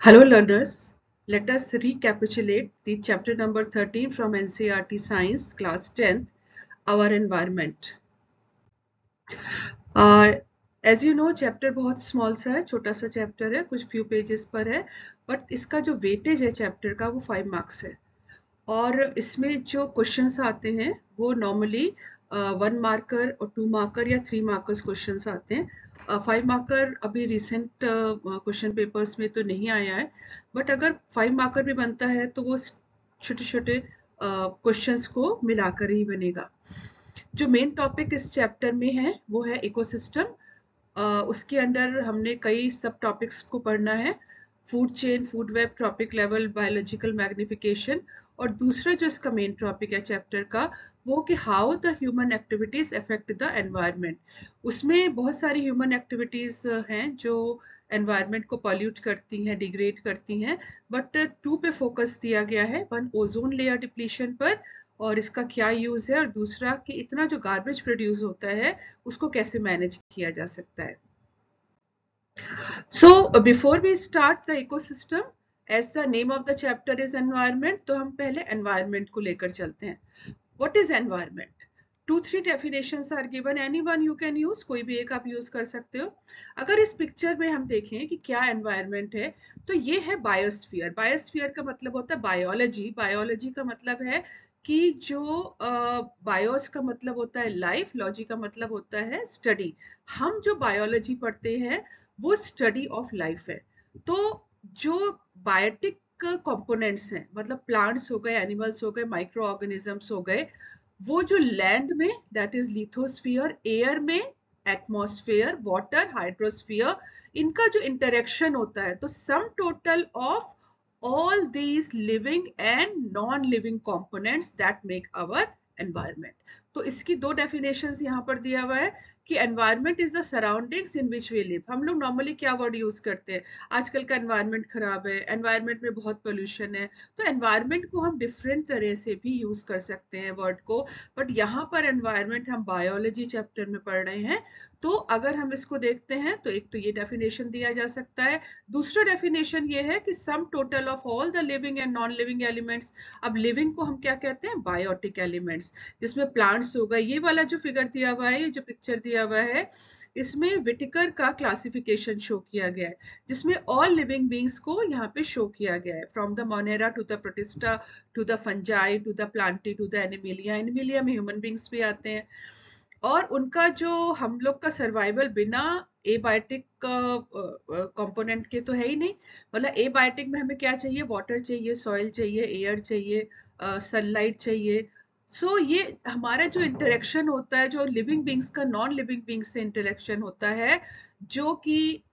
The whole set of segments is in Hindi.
Hello learners, let us recapitulate the chapter number 13 from NCERT Science class 10th, Our Environment. As you know, chapter बहुत स्मॉल सा है, छोटा सा चैप्टर है, कुछ फ्यू पेजेस पर है, बट इसका जो वेटेज है चैप्टर का वो 5 मार्क्स है। और इसमें जो क्वेश्चंस आते हैं वो नॉर्मली 1 मार्कर और 2 मार्कर या 3 मार्कर्स क्वेश्चंस आते हैं। 5 मार्कर अभी रिसेंट क्वेश्चन पेपर्स में तो नहीं आया है, बट अगर 5 मार्कर भी बनता है तो वो छोटे छोटे क्वेश्चंस को मिलाकर ही बनेगा। जो मेन टॉपिक इस चैप्टर में है वो है इकोसिस्टम। उसके अंडर हमने कई सब टॉपिक्स को पढ़ना है, food chain, food web, trophic level, biological magnification, और दूसरा जो इसका मेन टॉपिक है चैप्टर का वो कि how the human activities affect the environment. उसमें बहुत सारी ह्यूमन एक्टिविटीज हैं जो एनवायरनमेंट को पॉल्यूट करती हैं, डिग्रेड करती हैं, बट 2 पे फोकस दिया गया है। वन, ओजोन लेयर डिप्लीशन पर और इसका क्या यूज है, और दूसरा कि इतना जो गार्बेज प्रोड्यूस होता है उसको कैसे मैनेज किया जा सकता है। So before we start the ecosystem, as the name of the chapter is environment, तो हम पहले environment को लेकर चलते हैं। What is environment? 2-3 definitions are given, any one you can use, कोई भी एक आप यूज कर सकते हो। अगर इस पिक्चर में हम देखें कि क्या एनवायरनमेंट है, तो ये है बायोस्फीयर। बायोस्फीयर का मतलब होता है बायोलॉजी। बायोलॉजी का मतलब है कि जो बायोस का मतलब होता है लाइफ, लॉजी का मतलब होता है स्टडी। हम जो बायोलॉजी पढ़ते हैं वो स्टडी ऑफ लाइफ है। तो जो बायोटिक कंपोनेंट्स हैं, मतलब प्लांट्स हो गए, एनिमल्स हो गए, माइक्रो ऑर्गेनिजम्स हो गए, वो जो लैंड में दैट इज लिथोस्फीयर, एयर में एटमॉस्फेयर, वाटर, हाइड्रोस्फीयर, इनका जो इंटरेक्शन होता है, तो sum total of all these living and non-living components that make our environment. तो इसकी 2 definitions यहाँ पर दिया हुआ है कि environment is the surroundings in which we live। हम लोग नॉर्मली क्या वर्ड यूज करते हैं, आजकल का एनवायरनमेंट खराब है, एनवायरनमेंट में बहुत पोल्यूशन है, तो एनवायरनमेंट को हम डिफरेंट तरह से भी यूज कर सकते हैं वर्ड को, बट यहाँ पर एनवायरनमेंट हम बायोलॉजी चैप्टर में पढ़ रहे हैं। तो अगर हम इसको देखते हैं तो एक तो ये डेफिनेशन दिया जा सकता है। दूसरा डेफिनेशन ये है कि sum total of all the living and non living elements. अब लिविंग को हम क्या कहते हैं, बायोटिक एलिमेंट्स, जिसमें प्लांट्स होगा। ये वाला जो फिगर दिया हुआ है, ये जो पिक्चर दिया हुआ है, इसमें विटिकर का क्लासिफिकेशन शो किया गया है, जिसमें ऑल लिविंग बींग्स को यहाँ पे शो किया गया है, from the Monera to the Protista to the Fungi to the Plantae to the Animalia. Animalia में ह्यूमन बींग्स भी आते हैं, और उनका जो हम लोग का सर्वाइवल बिना एबायोटिक कंपोनेंट के तो है ही नहीं। मतलब एबायोटिक में हमें क्या चाहिए, वाटर चाहिए, सॉइल चाहिए, एयर चाहिए, सनलाइट चाहिए। सो ये हमारा जो इंटरेक्शन होता है, जो लिविंग बींग्स का नॉन लिविंग बींग्स से इंटरेक्शन होता है, जो कि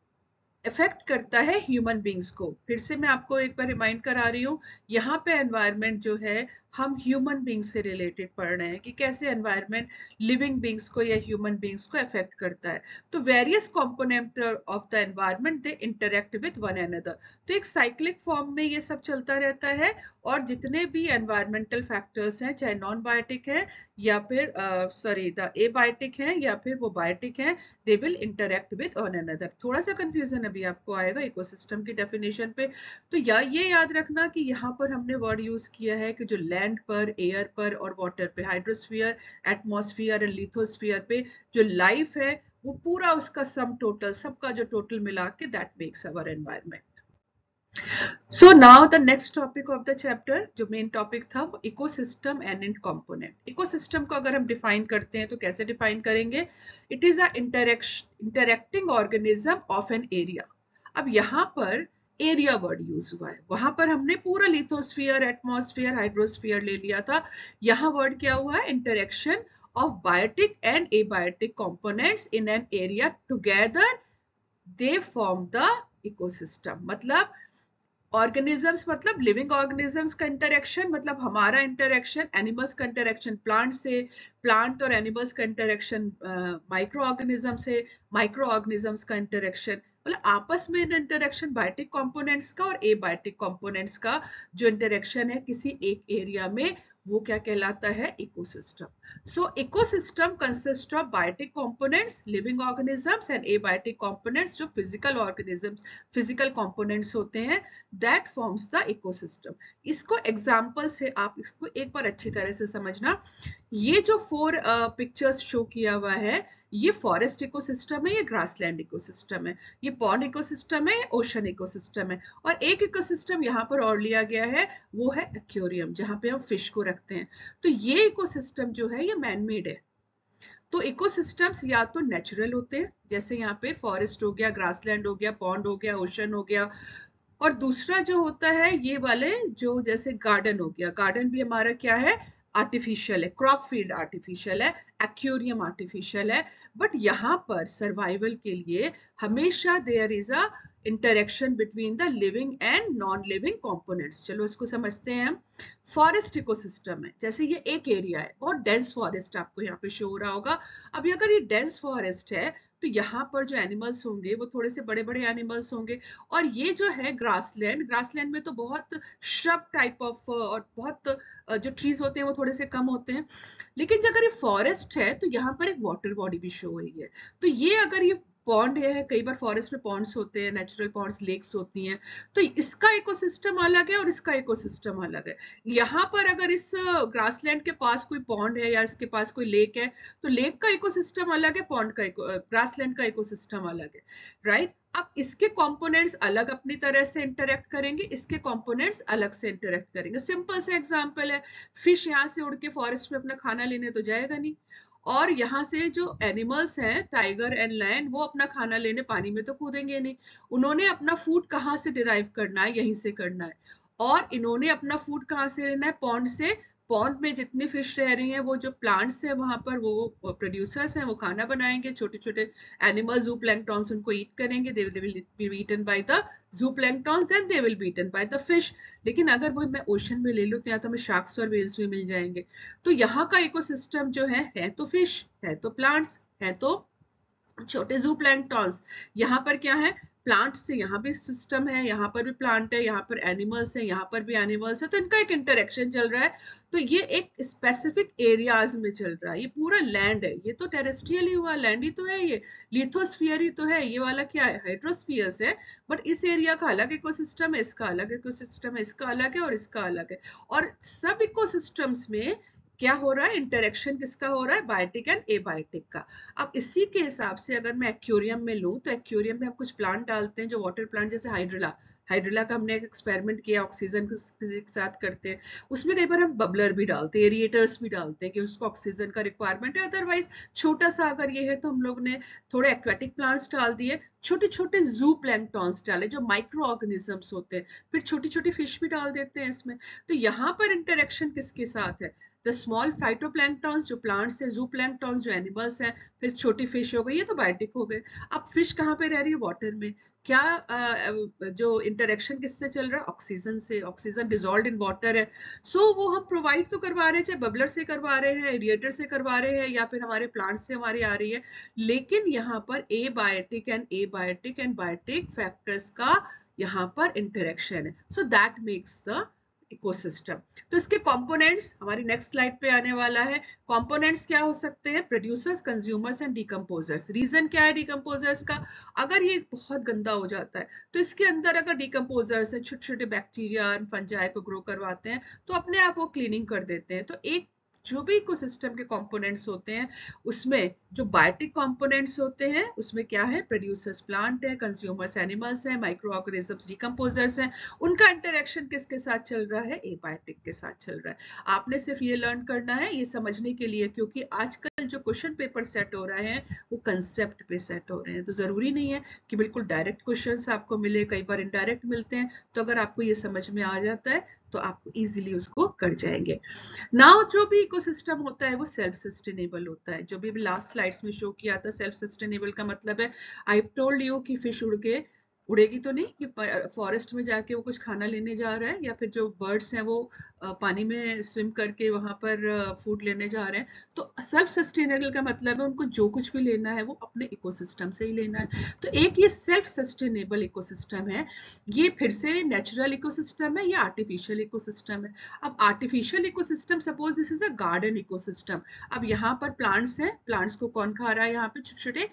इफेक्ट करता है ह्यूमन बींग्स को। फिर से मैं आपको एक बार रिमाइंड करा रही हूँ, यहाँ पे एनवायरनमेंट जो है हम ह्यूमन बींग्स से रिलेटेड पढ़ रहे हैं कि कैसे एनवायरनमेंट लिविंग बींग्स को या ह्यूमन बींग्स को अफेक्ट करता है। तो various component of the environment they interact with one another. तो एक साइक्लिक फॉर्म में ये सब चलता रहता है, और जितने भी एनवायरमेंटल फैक्टर्स हैं, चाहे नॉन बायोटिक है या फिर सॉरी द एबायोटिक है या फिर वो बायोटिक है, they will interact with one another. थोड़ा सा कंफ्यूजन अभी आपको आएगा इकोसिस्टम की डेफिनेशन पे। तो ये याद रखना कि यहाँ पर हमने वर्ड यूज किया है कि जो लैंड पर, एयर पर और वाटर पे, हाइड्रोस्फीयर, एटमॉस्फेयर एंड लिथोस्फीयर पे जो लाइफ है, वो पूरा उसका सम टोटल, सबका जो टोटल मिला के that makes our environment. So now the next topic of the chapter, जो मेन टॉपिक था, वो ecosystem and it component. Ecosystem को अगर हम डिफाइन करते हैं तो कैसे डिफाइन करेंगे, it is a interacting organism of an area. अब यहाँ पर एरिया वर्ड यूज हुआ है, वहां पर हमने पूरा लिथोस्फीयर, एटमॉस्फेयर, हाइड्रोस्फीयर ले लिया था। यहाँ वर्ड क्या हुआ है, interaction of biotic and abiotic components in an area together they form the ecosystem. मतलब ऑर्गेनिजम्स मतलब लिविंग ऑर्गेनिजम्स का इंटरेक्शन, मतलब हमारा इंटरेक्शन, एनिमल्स का इंटरेक्शन प्लांट से, प्लांट और एनिमल्स का इंटरेक्शन माइक्रो ऑर्गेनिज्म से, माइक्रो ऑर्गेनिजम्स का इंटरेक्शन मतलब आपस में इंटरेक्शन बायोटिक कंपोनेंट्स का और एबायोटिक कंपोनेंट्स का जो इंटरेक्शन है किसी एक एरिया में, वो क्या कहलाता है? Ecosystem. So ecosystem consist of biotic components, living organisms, and abiotic components जो फिजिकल ऑर्गेनिजम्स, फिजिकल कंपोनेंट्स होते हैं, दैट फॉर्म्स द इकोसिस्टम. इसको एग्जांपल से आप इसको एक बार अच्छी तरह से समझना. ये जो 4 पिक्चर्स शो किया हुआ है, ये फॉरेस्ट इकोसिस्टम है, ये ग्रासलैंड इकोसिस्टम है, ये पॉन्ड इकोसिस्टम है, ओशन इकोसिस्टम है, और एक इकोसिस्टम यहाँ पर और लिया गया है, वो है एक्वेरियम, जहाँ पे हम फिश को रखते हैं. तो ये इकोसिस्टम जो है ये मैनमेड है. तो इकोसिस्टम्स या तो नेचुरल होते हैं, जैसे यहाँ पे फॉरेस्ट हो गया, ग्रासलैंड हो गया, पॉन्ड हो गया, ओशन हो गया, और दूसरा जो होता है ये वाले जो जैसे गार्डन हो गया, गार्डन भी हमारा क्या है? आर्टिफिशियल है, क्रॉप फील्ड आर्टिफिशियल है, एक्वेरियम आर्टिफिशियल है. बट यहाँ पर सर्वाइवल के लिए हमेशा there is a interaction between the living and non living components. चलो इसको समझते हैं हम. फॉरेस्ट इकोसिस्टम है, जैसे ये एक एरिया है, बहुत डेंस फॉरेस्ट आपको यहाँ पे शो हो रहा होगा. अभी अगर ये डेंस फॉरेस्ट है तो यहाँ पर जो एनिमल्स होंगे वो थोड़े से बड़े बड़े एनिमल्स होंगे, और ये जो है ग्रासलैंड, ग्रासलैंड में तो बहुत श्रब टाइप ऑफ और बहुत जो ट्रीज होते हैं वो थोड़े से कम होते हैं. लेकिन अगर ये फॉरेस्ट है तो यहाँ पर एक वाटर बॉडी भी शो हुई है. तो ये अगर ये पॉन्ड है, कई बार फॉरेस्ट में पॉन्ड्स होते हैं, नेचुरल पॉन्ड्स, लेक्स होती हैं, तो इसका इकोसिस्टम अलग है और इसका इकोसिस्टम अलग है. यहाँ पर अगर इस ग्रासलैंड के पास कोई पॉन्ड है या इसके पास कोई लेक है, तो लेक का इकोसिस्टम अलग है, पॉन्ड का ग्रासलैंड का इकोसिस्टम अलग है, राइट. अब इसके कंपोनेंट्स अलग अपनी तरह से इंटरेक्ट करेंगे, इसके कंपोनेंट्स अलग से इंटरेक्ट करेंगे. सिंपल से एग्जांपल है, फिश यहाँ से उड़ के फॉरेस्ट में अपना खाना लेने तो जाएगा नहीं, और यहाँ से जो एनिमल्स हैं, टाइगर एंड लायन, वो अपना खाना लेने पानी में तो कूदेंगे नहीं. उन्होंने अपना फूड कहाँ से डिराइव करना है? यहीं से करना है. और इन्होंने अपना फूड कहाँ से लेना है? पॉन्ड से. पॉन्ड में जितनी फिश रह रही हैं, वो जो प्लांट्स हैं वहां पर, वो प्रोड्यूसर्स हैं, वो खाना बनाएंगे. छोटे छोटे एनिमल जूप्लैंक्टॉन्स उनको ईट करेंगे. They will be eaten by the zooplanktons, then they will be eaten by the fish. लेकिन अगर वो मैं ओशन में ले लूं तो यहाँ तो हमें शार्क्स और व्हेल्स भी मिल जाएंगे. तो यहाँ का इकोसिस्टम जो है तो फिश, है तो प्लांट्स, है तो छोटे जूप्लैंक्टॉन्स. यहाँ पर क्या है? प्लांट से यहाँ भी सिस्टम है, यहाँ पर भी प्लांट है, यहाँ पर एनिमल्स है, यहाँ पर भी एनिमल्स है, तो इनका एक इंटरेक्शन चल रहा है. तो ये एक स्पेसिफिक एरियाज में चल रहा है. ये पूरा लैंड है, ये तो टेरेस्ट्रियल ही हुआ, लैंड ही तो है, ये लिथोस्फीयर ही तो है. ये वाला क्या है? हाइड्रोस्फीयर्स है. बट इस एरिया का अलग इकोसिस्टम है, इसका अलग इकोसिस्टम है, इसका अलग है और इसका अलग है. और सब इकोसिस्टम्स में क्या हो रहा है? इंटरेक्शन किसका हो रहा है? बायोटिक एंड एबायोटिक का. अब इसी के हिसाब से अगर मैं एक्वेरियम में लूं, तो एक्वेरियम में हम कुछ प्लांट डालते हैं जो वाटर प्लांट, जैसे हाइड्रिला. हाइड्रिला का हमने एक एक्सपेरिमेंट किया, ऑक्सीजन के साथ करते हैं. उसमें कई बार हम बबलर भी डालते हैं, एरिएटर्स भी डालते हैं कि उसको ऑक्सीजन का रिक्वायरमेंट है. अदरवाइज छोटा सा अगर ये है तो हम लोग ने थोड़े एक्वेटिक प्लांट्स डाल दिए, छोटे छोटे जू प्लैंक्टॉन्स डाले जो माइक्रो ऑर्गेनिजम्स होते हैं, फिर छोटी छोटी फिश भी डाल देते हैं इसमें. तो यहाँ पर इंटरेक्शन किसके साथ है? द स्मॉल फाइटोप्लैंक्टॉन्स जो प्लांट्स है, जूप्लैंक्टॉन्स जो एनिमल्स हैं, फिर छोटी फिश हो गई, ये तो बायोटिक हो गए. अब फिश कहाँ पे रह रही है? वाटर में. क्या जो इंटरेक्शन किससे चल रहा है? ऑक्सीजन से. ऑक्सीजन डिजॉल्व इन वाटर है. सो वो हम प्रोवाइड तो करवा रहे हैं, चाहे बबलर से करवा रहे हैं, एरिएटर से करवा रहे हैं, या फिर हमारे प्लांट से हमारी आ रही है. लेकिन यहाँ पर एबायोटिक एंड बायोटिक फैक्टर्स का यहाँ पर इंटरेक्शन है. So that makes the ecosystem. तो इसके कंपोनेंट्स हमारी नेक्स्ट स्लाइड पे आने वाला है. कंपोनेंट्स क्या हो सकते हैं? Producers, consumers and decomposers. Reason क्या है डिकम्पोजर्स का? अगर ये बहुत गंदा हो जाता है तो इसके अंदर अगर डिकम्पोजर्स है, छोटे छोटे बैक्टीरिया, फंजाई को ग्रो करवाते हैं, तो अपने आप वो क्लीनिंग कर देते हैं. तो एक जो भी इकोसिस्टम के कंपोनेंट्स होते हैं, उसमें जो बायोटिक कंपोनेंट्स होते हैं, उसमें क्या है? प्रोड्यूसर्स प्लांट है, कंज्यूमर्स एनिमल्स है, माइक्रो ऑर्गेनिजम्स डिकम्पोजर्स हैं. उनका इंटरेक्शन किसके साथ चल रहा है? एबायोटिक के साथ चल रहा है. आपने सिर्फ ये लर्न करना है ये समझने के लिए, क्योंकि आजकल जो क्वेश्चन पेपर सेट हो रहे हैं वो कंसेप्ट पे सेट हो रहे हैं. तो जरूरी नहीं है कि बिल्कुल डायरेक्ट क्वेश्चंस आपको मिले, कई बार इनडायरेक्ट मिलते हैं. तो अगर आपको ये समझ में आ जाता है तो आप इजीली उसको कर जाएंगे. नाउ जो भी इकोसिस्टम होता है वो सेल्फ सस्टेनेबल होता है. जो भी लास्ट स्लाइड्स में शो किया था, सेल्फ सस्टेनेबल का मतलब है, आई टोल्ड यू कि फिश उड़ के उड़ेगी तो नहीं कि फॉरेस्ट में जाके वो कुछ खाना लेने जा रहा है, या फिर जो बर्ड्स हैं वो पानी में स्विम करके वहां पर फूड लेने जा रहे हैं। तो सेल्फ सस्टेनेबल का मतलब है उनको जो कुछ भी लेना है वो अपने इकोसिस्टम से ही लेना है। तो एक ये सेल्फ सस्टेनेबल इकोसिस्टम है, ये फिर से नेचुरल इकोसिस्टम है या आर्टिफिशियल इकोसिस्टम है। अब artificial ecosystem, suppose this is a garden ecosystem. अब यहाँ पर प्लांट्स हैं, प्लांट्स को कौन खा रहा है, यहाँ पे छोटे छोटे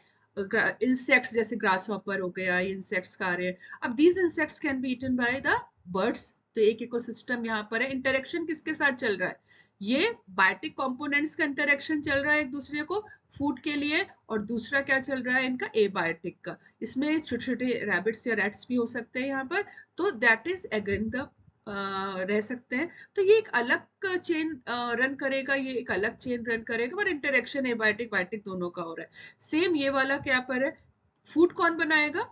इंसेक्ट्स, जैसे ग्रास हॉपर हो गया, इंसेक्ट्स खा रहे हैं। अब these insects can be eaten by the birds. तो एक इकोसिस्टम यहाँ पर है। इंटरेक्शन किसके साथ चल रहा है, ये बायोटिक कंपोनेंट्स का इंटरेक्शन चल रहा है एक दूसरे को फूड के लिए, और दूसरा क्या चल रहा है इनका एबायोटिक का। इसमें छोटे छोटे रैबिट्स या रैट्स भी हो सकते हैं यहाँ पर। तो दैट इज अगेन द रह सकते हैं। तो ये एक अलग चेन रन करेगा, ये एक अलग चेन रन करेगा, पर इंटरेक्शन एबायोटिक बायोटिक दोनों का हो रहा है। सेम ये वाला क्या पर है, फूड कौन बनाएगा,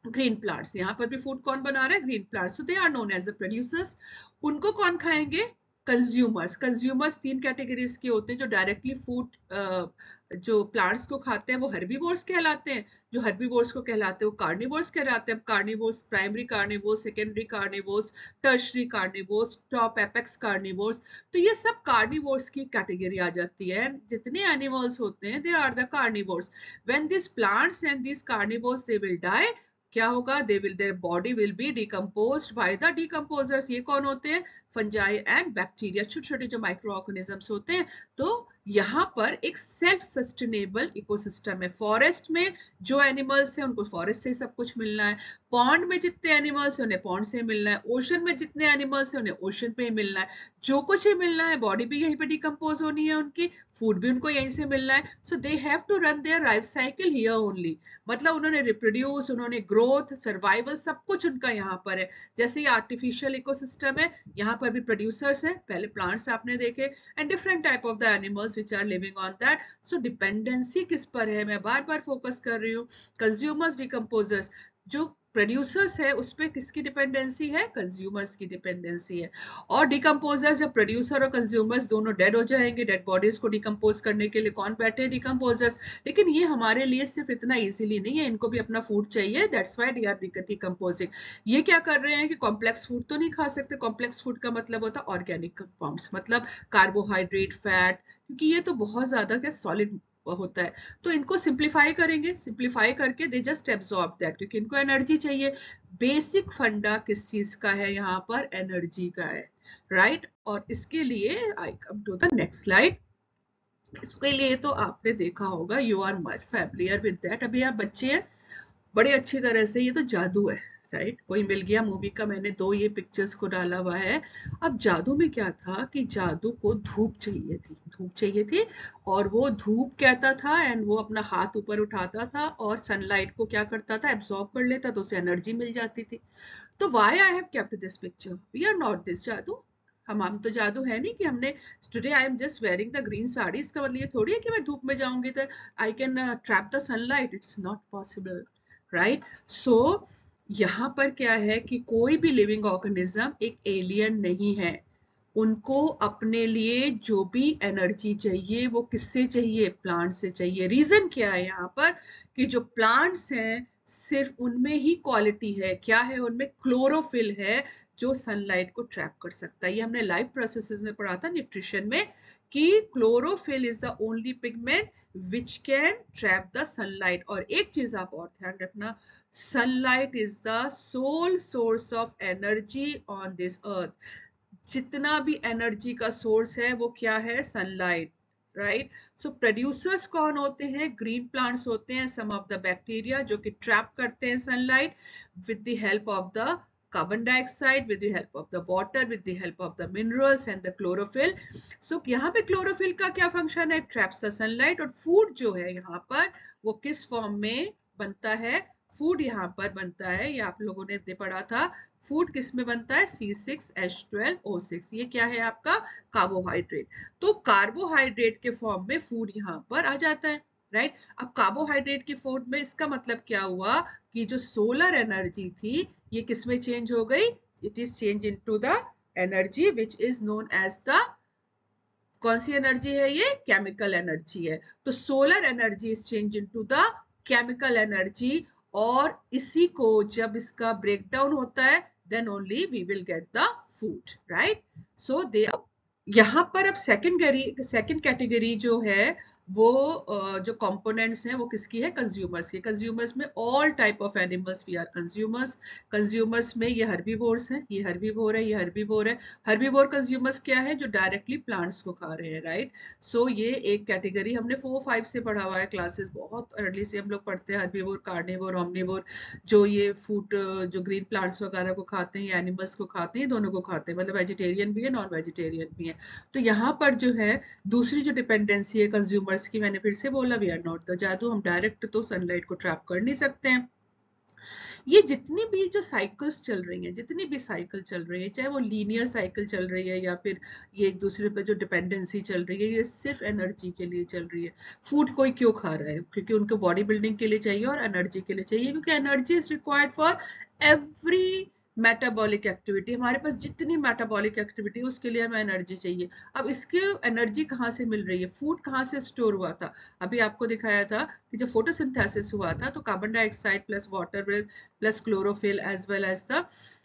ग्रीन प्लांट्स। यहाँ पर भी फूड कौन बना रहा है, green plants. So they are known as the producers. उनको कौन खाएंगे, कंज्यूमर्स। कंज्यूमर्स तीन कैटेगरीज के होते हैं। जो डायरेक्टली फूड जो प्लांट्स को खाते हैं वो हर्बीवोर्स कहलाते हैं। जो हर्बीवोर्स को कहलाते हैं वो कार्निवोर्स कहलाते हैं। Carnivores, primary carnivores, secondary carnivores, tertiary carnivores, top apex carnivores. तो ये सब कार्निवोर्स की कैटेगरी आ जाती है। जितने एनिमल्स होते हैं they are the carnivores. When this plants and this carnivores they will die, क्या होगा, they will, their body will be decomposed by the decomposers. ये कौन होते हैं, फंजाई एंड बैक्टीरिया, छोटे छोटे जो माइक्रो ऑर्गेनिजम्स होते हैं। तो यहाँ पर एक सेल्फ सस्टेनेबल इकोसिस्टम है। फॉरेस्ट में जो एनिमल्स हैं उनको फॉरेस्ट से सब कुछ मिलना है, पॉन्ड में जितने एनिमल्स हैं उन्हें पॉन्ड से मिलना है, ओशन में जितने एनिमल्स हैं उन्हें ओशन पे ही मिलना है। जो कुछ ही मिलना है, बॉडी भी यहीं पे डिकम्पोज होनी है उनकी, फूड भी उनको यहीं से मिलना है। So they have to run their life cycle here only. मतलब उन्होंने रिप्रोड्यूस, उन्होंने ग्रोथ, सर्वाइवल, सब कुछ उनका यहाँ पर है। जैसे ये आर्टिफिशियल इकोसिस्टम है, यहाँ पर भी प्रोड्यूसर्स हैं, पहले प्लांट्स आपने देखे, and different type of the animals which are living on that. So dependency किस पर है, मैं बार बार फोकस कर रही हूँ, कंज्यूमर्स, डिकम्पोजर्स। जो प्रोड्यूसर्स है उस पर किसकी डिपेंडेंसी है, कंज्यूमर्स की डिपेंडेंसी है। और डिकम्पोजर्स, जब प्रोड्यूसर और कंज्यूमर्स दोनों डेड हो जाएंगे, डेड बॉडीज को डिकम्पोज करने के लिए कौन बैठे, डिकम्पोजर्स। लेकिन ये हमारे लिए सिर्फ इतना इजीली नहीं है, इनको भी अपना फूड चाहिए, that's why they are decomposing. ये क्या कर रहे हैं कि कॉम्प्लेक्स फूड तो नहीं खा सकते। कॉम्प्लेक्स फूड का मतलब होता है ऑर्गेनिक कंपाउंड्स, मतलब कार्बोहाइड्रेट, फैट, क्योंकि ये तो बहुत ज्यादा क्या सॉलिड होता है। तो इनको सिंप्लीफाई करेंगे, सिंप्लीफाई करके दे जस्ट एब्सॉर्ब दैट, क्योंकि इनको एनर्जी चाहिए। बेसिक फंडा किस चीज का है, यहाँ पर एनर्जी का है, राइट। और इसके लिए I come to the next slide. इसके लिए तो आपने देखा होगा, you are much familiar with that. अभी आप बच्चे हैं बड़े अच्छी तरह से, ये तो जादू है, राइट। कोई मिल गया मूवी का, मैंने दो ये पिक्चर्स को डाला हुआ है। अब जादू में क्या था कि जादू को धूप चाहिए थी, धूप चाहिए थी, और वो धूप कहता था एंड वो अपना हाथ ऊपर उठाता था और सनलाइट को क्या करता था, एब्सॉर्ब कर लेता, तो उसे एनर्जी मिल जाती थी। तो why I have kept this picture, we are not this जादू। हम तो जादू है नहीं कि हमने, today I am just wearing the green sari, इसका मतलब ये थोड़ी है कि मैं धूप में जाऊंगी तो I can trap the sunlight, it's not possible, right. So यहाँ पर क्या है कि कोई भी लिविंग ऑर्गेनिज्म एक एलियन नहीं है। उनको अपने लिए जो भी एनर्जी चाहिए वो किससे चाहिए, प्लांट से चाहिए। रीजन क्या है यहाँ पर कि जो प्लांट्स हैं सिर्फ उनमें ही क्वालिटी है, क्या है उनमें, क्लोरोफिल है, जो सनलाइट को ट्रैप कर सकता है। ये हमने लाइफ प्रोसेसेस में पढ़ा था न्यूट्रिशन में कि chlorophyll is the only pigment which can trap the sunlight. और एक चीज आप और ध्यान रखना, sunlight is the sole source of energy on this earth। जितना भी एनर्जी का सोर्स है वो क्या है, सनलाइट, राइट। सो प्रोड्यूसर्स कौन होते हैं, ग्रीन प्लांट्स होते हैं, सम ऑफ द बैक्टीरिया जो कि ट्रैप करते हैं sunlight with the help of the carbon dioxide, with the help of the water, with the help of the minerals and the chlorophyll। so यहाँ पे क्लोरोफिल का क्या फंक्शन है, ट्रैप्स द सनलाइट। और फूड जो है यहाँ पर वो किस फॉर्म में बनता है, फूड यहाँ पर बनता है, ये आप लोगों ने पढ़ा था, फूड किस में बनता है, C6H12O6। ये क्या है आपका, कार्बोहाइड्रेट। तो कार्बोहाइड्रेट के फॉर्म में फूड यहाँ पर आ जाता है, राइट। अब कार्बोहाइड्रेट की फूड में इसका मतलब क्या हुआ कि जो सोलर एनर्जी थी ये किस में चेंज हो गई, it is change into the energy which is known as the, कौन सी एनर्जी है ये, केमिकल एनर्जी है। तो solar energy is change into the chemical energy. और इसी को जब इसका ब्रेकडाउन होता है then only we will get the food, right? So they, यहाँ पर अब सेकंड कैटेगरी जो है वो जो कंपोनेंट्स हैं वो किसकी है? कंज्यूमर्स की। कंज्यूमर्स में all type of animals we are consumers. Consumers में ये हर्बीवोर्स हैं, ये हर्बीवोर है, ये हर्बीवोर है। हर्बीवोर कंज्यूमर्स क्या है? जो डायरेक्टली प्लांट्स को खा रहे हैं, राइट? सो ये एक कैटेगरी हमने 4-5 से पढ़ा हुआ है, क्लासेस बहुत अर्ली से हम लोग पढ़ते हैं। हर्बीवोर, कार्निवोर, ओमनिवोर, जो ये फूड जो ग्रीन प्लांट्स वगैरह को खाते हैं, एनिमल्स को खाते हैं, दोनों को खाते हैं, मतलब वेजिटेरियन भी है, नॉन वेजिटेरियन भी है। तो यहाँ पर जो है दूसरी जो डिपेंडेंसी है कंज्यूमर्स की, मैंने फिर से बोला वी आर नॉट द जादू, हम डायरेक्ट तो सनलाइट को ट्रैप कर नहीं सकते हैं। ये जितनी भी जो साइकिल्स चल रही हैं, जितनी भी साइकिल चल रही है, चाहे वो लीनियर साइकिल चल रही है या फिर ये एक दूसरे पे जो डिपेंडेंसी चल रही है, ये सिर्फ एनर्जी के लिए चल रही है। फूड कोई क्यों खा रहा है? क्योंकि उनको बॉडी बिल्डिंग के लिए चाहिए और एनर्जी के लिए चाहिए, क्योंकि energy is required for every metabolic activity. हमारे पास जितनी मेटाबॉलिक एक्टिविटी है उसके लिए हमें एनर्जी चाहिए। अब इसके एनर्जी कहाँ से मिल रही है? फूड कहाँ से स्टोर हुआ था? अभी आपको दिखाया था कि जब फोटोसिंथेसिस हुआ था तो carbon dioxide plus water plus chlorophyll as well as the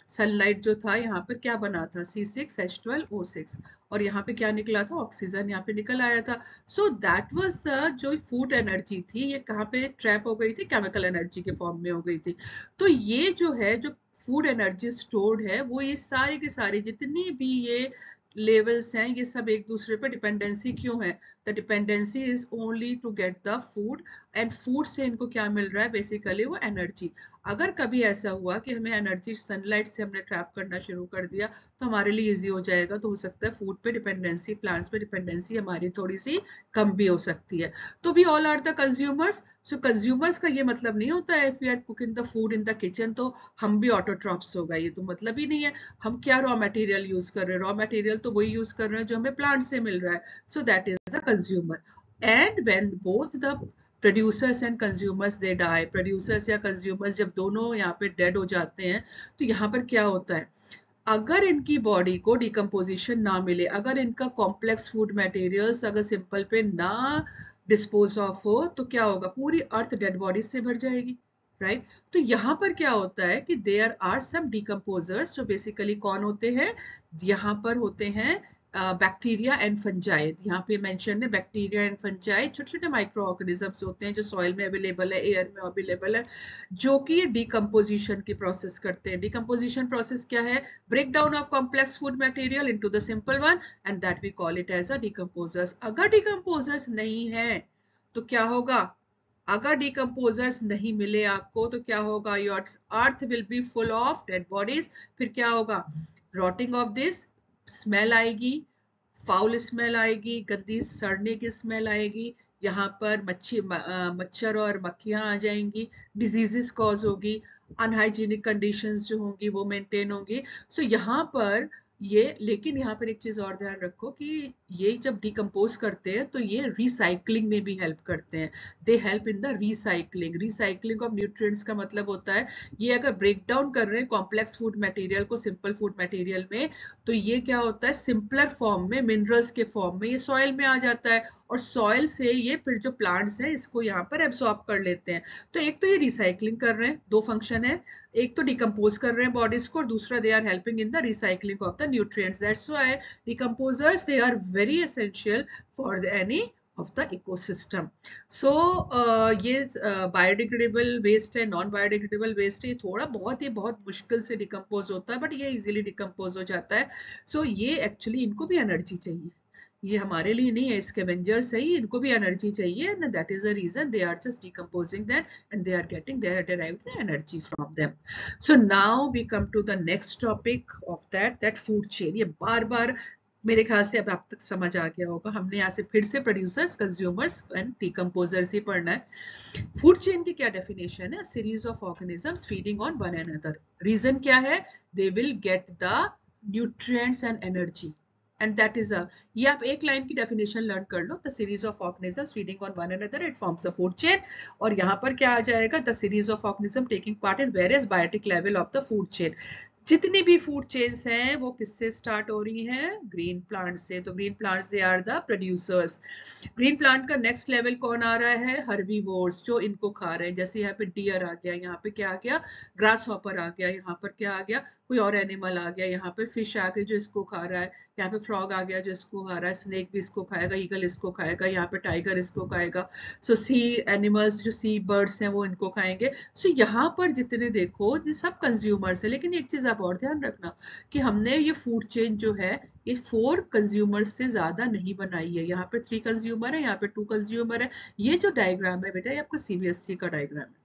sunlight जो था, यहाँ पर क्या बना था? C6H12O6, और यहाँ पे क्या निकला था? ऑक्सीजन यहाँ पे निकल आया था। सो दैट वाज जो फूड एनर्जी थी, ये कहाँ पे ट्रैप हो गई थी? केमिकल एनर्जी के फॉर्म में हो गई थी। तो ये जो है, जो फूड एनर्जी स्टोर्ड है, वो ये सारी की सारी जितनी भी ये लेवल्स हैं, ये सब एक दूसरे पे डिपेंडेंसी क्यों है? The dependency is only to get the food, and food से इनको क्या मिल रहा है? बेसिकली वो एनर्जी। अगर कभी ऐसा हुआ कि हमें एनर्जी सनलाइट से हमने ट्रैप करना शुरू कर दिया तो हमारे लिए इजी हो जाएगा, तो हो सकता है फूड पे डिपेंडेंसी, प्लांट्स पे डिपेंडेंसी हमारी थोड़ी सी कम भी हो सकती है। तो we all are the consumers. So consumers का ये मतलब नहीं होता है if you are cooking the food in the kitchen तो हम भी ऑटोट्रॉप्स होगा, ये तो मतलब ही नहीं है। हम क्या रॉ मटेरियल यूज कर रहे हैं? रॉ मटेरियल तो वही यूज कर रहे हैं जो हमें प्लांट से मिल रहा है। So that is the consumer. And when both the producers and consumers they die, producers या कंज्यूमर्स जब दोनों यहाँ पे डेड हो जाते हैं तो यहाँ पर क्या होता है? अगर इनकी बॉडी को डिकम्पोजिशन ना मिले, अगर इनका कॉम्प्लेक्स फूड मटेरियल्स अगर सिंपल पे ना डिस्पोज ऑफ हो, तो क्या होगा? पूरी अर्थ डेड बॉडीज से भर जाएगी, राइट? तो यहाँ पर क्या होता है कि देयर आर सम डिकम्पोजर्स, जो बेसिकली कौन होते हैं? यहाँ पर होते हैं बैक्टीरिया एंड फंजाई। यहाँ पे मेंशन है बैक्टीरिया एंड फंजाई, छोटे छोटे माइक्रो ऑर्गेनिजम्स होते हैं जो सॉइल में अवेलेबल है, एयर में अवेलेबल है, जो कि डिकम्पोजिशन की प्रोसेस करते हैं। डिकम्पोजिशन प्रोसेस क्या है? Break down of complex food material into the simple one, and that we call it as a decomposers. अगर डिकम्पोजर्स नहीं है तो क्या होगा? अगर डिकम्पोजर्स नहीं मिले आपको तो क्या होगा? Your earth will be full of dead bodies. फिर क्या होगा? रॉटिंग ऑफ दिस, स्मेल आएगी, फाउल स्मेल आएगी, गंदी सड़ने की स्मेल आएगी, यहाँ पर मच्छर और मक्खियां आ जाएंगी, डिजीजेस कॉज होगी, अनहाइजीनिक कंडीशंस जो होंगी वो मेंटेन होंगी। सो यहाँ पर ये, लेकिन यहाँ पर एक चीज और ध्यान रखो कि ये जब डिकम्पोज करते हैं तो ये रिसाइकलिंग में भी हेल्प करते हैं। They help in the recycling of nutrients का मतलब होता है ये अगर ब्रेक डाउन कर रहे हैं कॉम्प्लेक्स फूड मटेरियल को सिंपल फूड मटेरियल में, तो ये क्या होता है? सिंपलर फॉर्म में, मिनरल्स के फॉर्म में ये सॉइल में आ जाता है, और सॉइल से ये फिर जो प्लांट्स हैं इसको यहाँ पर एब्सॉर्ब कर लेते हैं। तो एक तो ये रिसाइकलिंग कर रहे हैं, दो फंक्शन है, एक तो डिकम्पोज कर रहे हैं बॉडीज को, और दूसरा they are helping in the recycling of the nutrients. That's why decomposers they are very essential for any of the ecosystem. So ये बायोडिग्रेडेबल वेस्ट है, नॉन बायोडिग्रेडेबल वेस्ट है, थोड़ा बहुत ये बहुत मुश्किल से डिकम्पोज होता है, बट ये इजीली डिकम्पोज हो जाता है। सो ये एक्चुअली इनको भी एनर्जी चाहिए, ये हमारे लिए नहीं है, स्कैवेंजर्स है, इनको भी एनर्जी चाहिए, and that is the reason they are just decomposing that and they are deriving the energy from them. So now we come to the next topic of that food chain. ये बार बार मेरे ख्याल से अब आप तक समझ आ गया होगा, हमने यहाँ से फिर से प्रोड्यूसर्स, कंज्यूमर्स एंड डिकम्पोजर्स ही पढ़ना है। फूड चेन की क्या डेफिनेशन है? Series of organisms feeding on one another. Reason क्या है? They will get the nutrients and energy, and that is a, ये आप एक लाइन की डेफिनेशन लर्न कर लो, the series of organisms feeding on one another it forms a food chain. और यहाँ पर क्या आ जाएगा? The series of organism taking part in various biotic level of the food chain. जितनी भी फूड चेन्स हैं वो किससे स्टार्ट हो रही हैं? ग्रीन प्लांट से। तो green plants they are the producers. Green plant का नेक्स्ट लेवल कौन आ रहा है? हर्बीवोर्स, जो इनको खा रहे हैं। जैसे यहाँ पे डियर आ गया, यहाँ पे क्या आ गया? ग्रास हॉपर आ गया, यहाँ पर क्या आ गया? कोई और एनिमल आ गया, यहाँ पे फिश आ गई जो इसको खा रहा है, यहाँ पे फ्रॉग आ गया जो इसको खा रहा है, स्नेक भी इसको खाएगा, ईगल इसको खाएगा, यहाँ पे टाइगर इसको खाएगा। सो सी एनिमल्स जो सी बर्ड्स हैं वो इनको खाएंगे। सो यहाँ पर जितने देखो ये सब कंज्यूमर्स है। लेकिन एक चीज आप और ध्यान रखना कि हमने ये फूड चेन जो है ये 4 कंज्यूमर्स से ज्यादा नहीं बनाई है। यहाँ पे 3 कंज्यूमर है, यहाँ पे 2 कंज्यूमर है। ये जो डायग्राम है बेटा ये आपका सीबीएसई का डायग्राम है,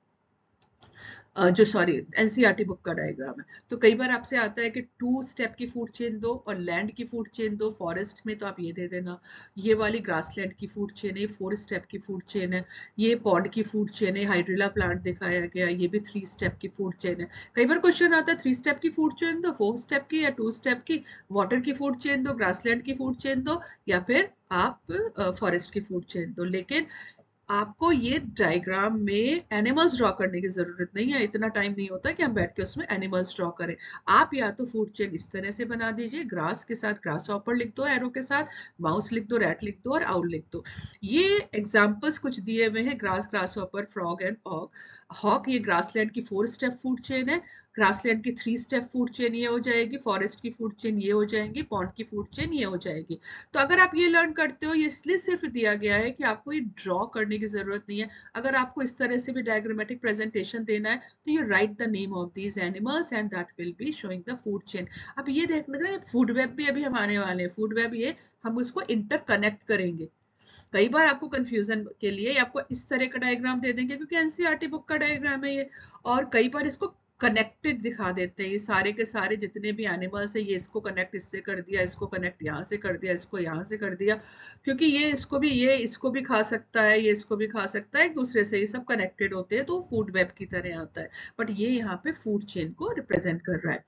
जो सॉरी एनसीईआरटी बुक का डायग्राम है। तो कई बार आपसे आता है कि 2 स्टेप की फूड चेन दो और लैंड की फूड चेन दो। फॉरेस्ट में तो आप ये दे देना, ये वाली ग्रासलैंड की फूड चेन है, 4 स्टेप की फूड चेन है। ये पॉड की फूड चेन है, हाइड्रिला प्लांट दिखाया गया, ये भी 3 स्टेप की फूड चेन है। कई बार क्वेश्चन आता है 3 स्टेप की फूड चेन दो, 4 स्टेप की या 2 स्टेप की, वाटर की फूड चेन दो, ग्रासलैंड की फूड चेन दो, या फिर आप फॉरेस्ट की फूड चेन दो। लेकिन आपको ये डायग्राम में एनिमल्स ड्रॉ करने की जरूरत नहीं है। इतना टाइम नहीं होता कि हम बैठ के उसमें एनिमल्स ड्रॉ करें। आप या तो फूड चेन इस तरह से बना दीजिए, ग्रास के साथ ग्रास हॉपर लिख दो एरो के साथ, माउस लिख दो, रैट लिख दो और आउल लिख दो। ये एग्जांपल्स कुछ दिए हुए हैं, grass, grasshopper, frog and ऑग। हॉक ये ग्रासलैंड की 4 स्टेप फूड चेन है, ग्रासलैंड की 3 स्टेप फूड चेन ये हो जाएगी, फॉरेस्ट की फूड चेन ये हो जाएगी, पॉन्ड की फूड चेन ये हो जाएगी। तो अगर आप ये लर्न करते हो, ये इसलिए सिर्फ दिया गया है कि आपको ये ड्रॉ करने की जरूरत नहीं है। अगर आपको इस तरह से भी डायग्रामेटिक प्रेजेंटेशन देना है तो you right the name of these animals and that will be showing the food chain. अब ये देखना ना, फूड वेब भी अभी हम आने वाले हैं। फूड वेब ये हम उसको इंटरकनेक्ट करेंगे। कई बार आपको कंफ्यूजन के लिए आपको इस तरह का डायग्राम दे देंगे क्योंकि एनसीईआरटी बुक का डायग्राम है ये, और कई बार इसको कनेक्टेड दिखा देते हैं। ये सारे के सारे जितने भी एनिमल्स है, ये इसको कनेक्ट इससे कर दिया, इसको कनेक्ट यहाँ से कर दिया, इसको यहाँ से कर दिया, क्योंकि ये इसको भी खा सकता है, ये इसको भी खा सकता है, एक दूसरे से ये सब कनेक्टेड होते हैं, तो फूड वेब की तरह आता है। बट ये यहाँ पे फूड चेन को रिप्रेजेंट कर रहा है।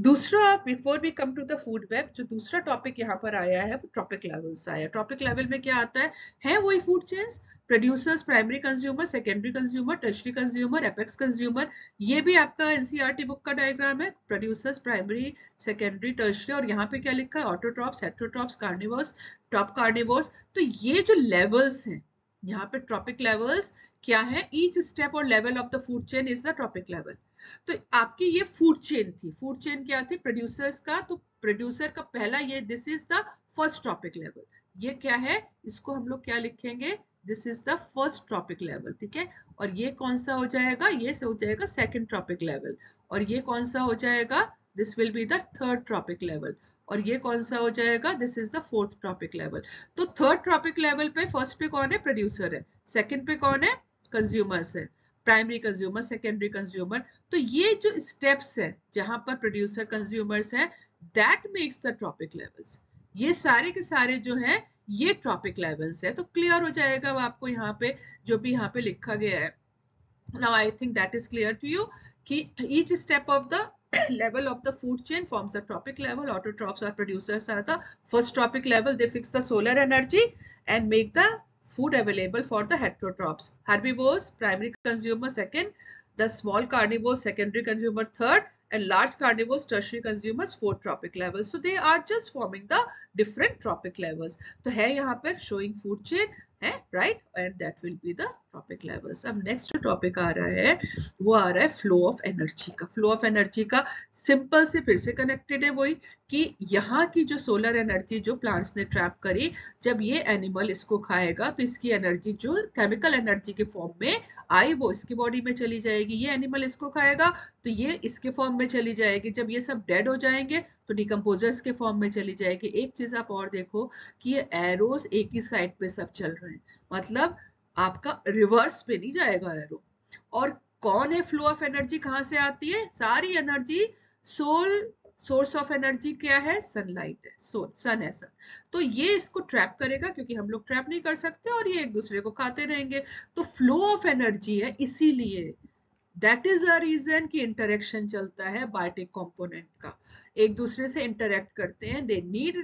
दूसरा, before we come to the food web, जो दूसरा टॉपिक यहाँ पर आया है वो ट्रॉपिक लेवल्स आया। ट्रॉपिक लेवल में क्या आता है वही food chains, producers, primary consumer, secondary consumer, tertiary consumer, apex consumer. ये भी आपका एनसीईआरटी बुक का डायग्राम है, प्रोड्यूसर्स, प्राइमरी, सेकेंडरी, टर्शरी। और यहाँ पे क्या लिखा है? Autotrophs, heterotrophs, carnivores, top carnivores. तो ये जो लेवल्स हैं यहाँ पे, ट्रॉपिक लेवल्स क्या है? ईच स्टेप और level of the food chain is the trophic level. तो आपकी ये फूड चेन थी। फूड चेन क्या थी? प्रोड्यूसर्स का। तो प्रोड्यूसर का पहला ये, this is the first trophic level. ये क्या है? इसको हम लोग क्या लिखेंगे? This is the first trophic level, ठीक है। और ये कौन सा हो जाएगा? ये हो जाएगा सेकंड ट्रॉपिक लेवल। और ये कौन सा हो जाएगा? This will be the third trophic level. और ये कौन सा हो जाएगा? This is the fourth trophic level. तो थर्ड ट्रॉपिक लेवल पे फर्स्ट पे कौन है? प्रोड्यूसर है। सेकंड पे कौन है? कंज्यूमर्स है, प्राइमरी कंज्यूमर, सेकेंडरी कंज्यूमर। तो ये जो स्टेप्स है जहां पर प्रोड्यूसर, कंज्यूमर्स है, that makes the trophic levels. ये सारे के सारे जो है ये ट्रॉपिक लेवल्स है। तो क्लियर हो जाएगा आपको यहाँ पे जो भी यहाँ पे लिखा गया है। Now I think that is clear to you कि each step of the level of the food chain forms a tropic level. Autotrophs are producers are the first tropic level. They fix the solar energy and make the food available for the heterotrophs. Herbivores, primary consumer second, the small carnivores, secondary consumer third, and large carnivores, tertiary consumers, fourth tropic levels. So they are just forming the different tropic levels. तो है यहाँ पर showing food chain है, right? And that will be the trophic levels. अब नेक्स्ट जो टॉपिक आ रहा है वो आ रहा है फ्लो ऑफ एनर्जी का। फ्लो ऑफ एनर्जी का सिंपल से फिर से कनेक्टेड है वही कि यहाँ की जो सोलर एनर्जी जो प्लांट्स ने ट्रैप करी, जब ये एनिमल इसको खाएगा तो इसकी एनर्जी जो केमिकल एनर्जी के फॉर्म में आई वो इसकी बॉडी में चली जाएगी। ये एनिमल इसको खाएगा तो ये इसके फॉर्म में चली जाएगी। जब ये सब डेड हो जाएंगे तो डिकम्पोजर्स के फॉर्म में चली जाएगी। एक चीज आप और देखो कि ये एरोस एक ही साइड पे सब चल रहे हैं, मतलब आपका रिवर्स पे नहीं जाएगा एरो। और कौन है फ्लो ऑफ एनर्जी? कहां से आती है? सारी एनर्जी सोर्स ऑफ एनर्जी क्या है? सनलाइट है, सन है सन। तो ये इसको ट्रैप करेगा क्योंकि हम लोग ट्रैप नहीं कर सकते और ये एक दूसरे को खाते रहेंगे। तो फ्लो ऑफ एनर्जी है, इसीलिए दैट इज अ रीजन कि इंटरेक्शन चलता है बायोटिक कंपोनेंट का, एक दूसरे से इंटरेक्ट करते हैं। They need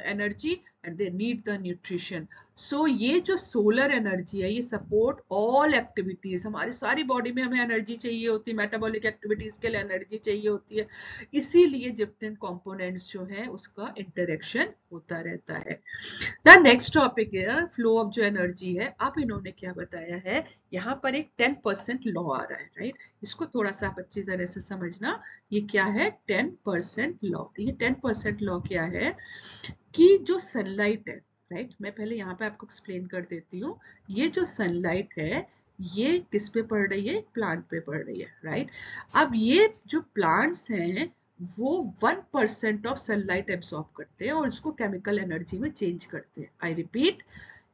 energy and they need the nutrition. So ये जो solar energy है, ये support all activities. हमारी सारी बॉडी में हमें एनर्जी चाहिए होती है, मेटाबॉलिक एक्टिविटीज के लिए एनर्जी चाहिए होती है, इसीलिए डिफरेंट कंपोनेंट्स जो है उसका इंटरेक्शन होता रहता है. ना नेक्स्ट टॉपिक है फ्लो ऑफ जो एनर्जी है. अब इन्होंने क्या बताया है, यहाँ पर एक 10% लॉ आ रहा है, राइट. इसको थोड़ा सा आप अच्छी तरह से समझना. ये क्या है 10% लॉ. ये 10% लॉ क्या है कि जो सनलाइट है, राइट, मैं पहले यहाँ पे आपको एक्सप्लेन कर देती हूँ. ये जो सनलाइट है ये किस पे पड़ रही है, प्लांट पे पड़ रही है, राइट. अब ये जो प्लांट्स हैं वो 1% ऑफ सनलाइट एब्सॉर्ब करते हैं और उसको केमिकल एनर्जी में चेंज करते हैं. आई रिपीट,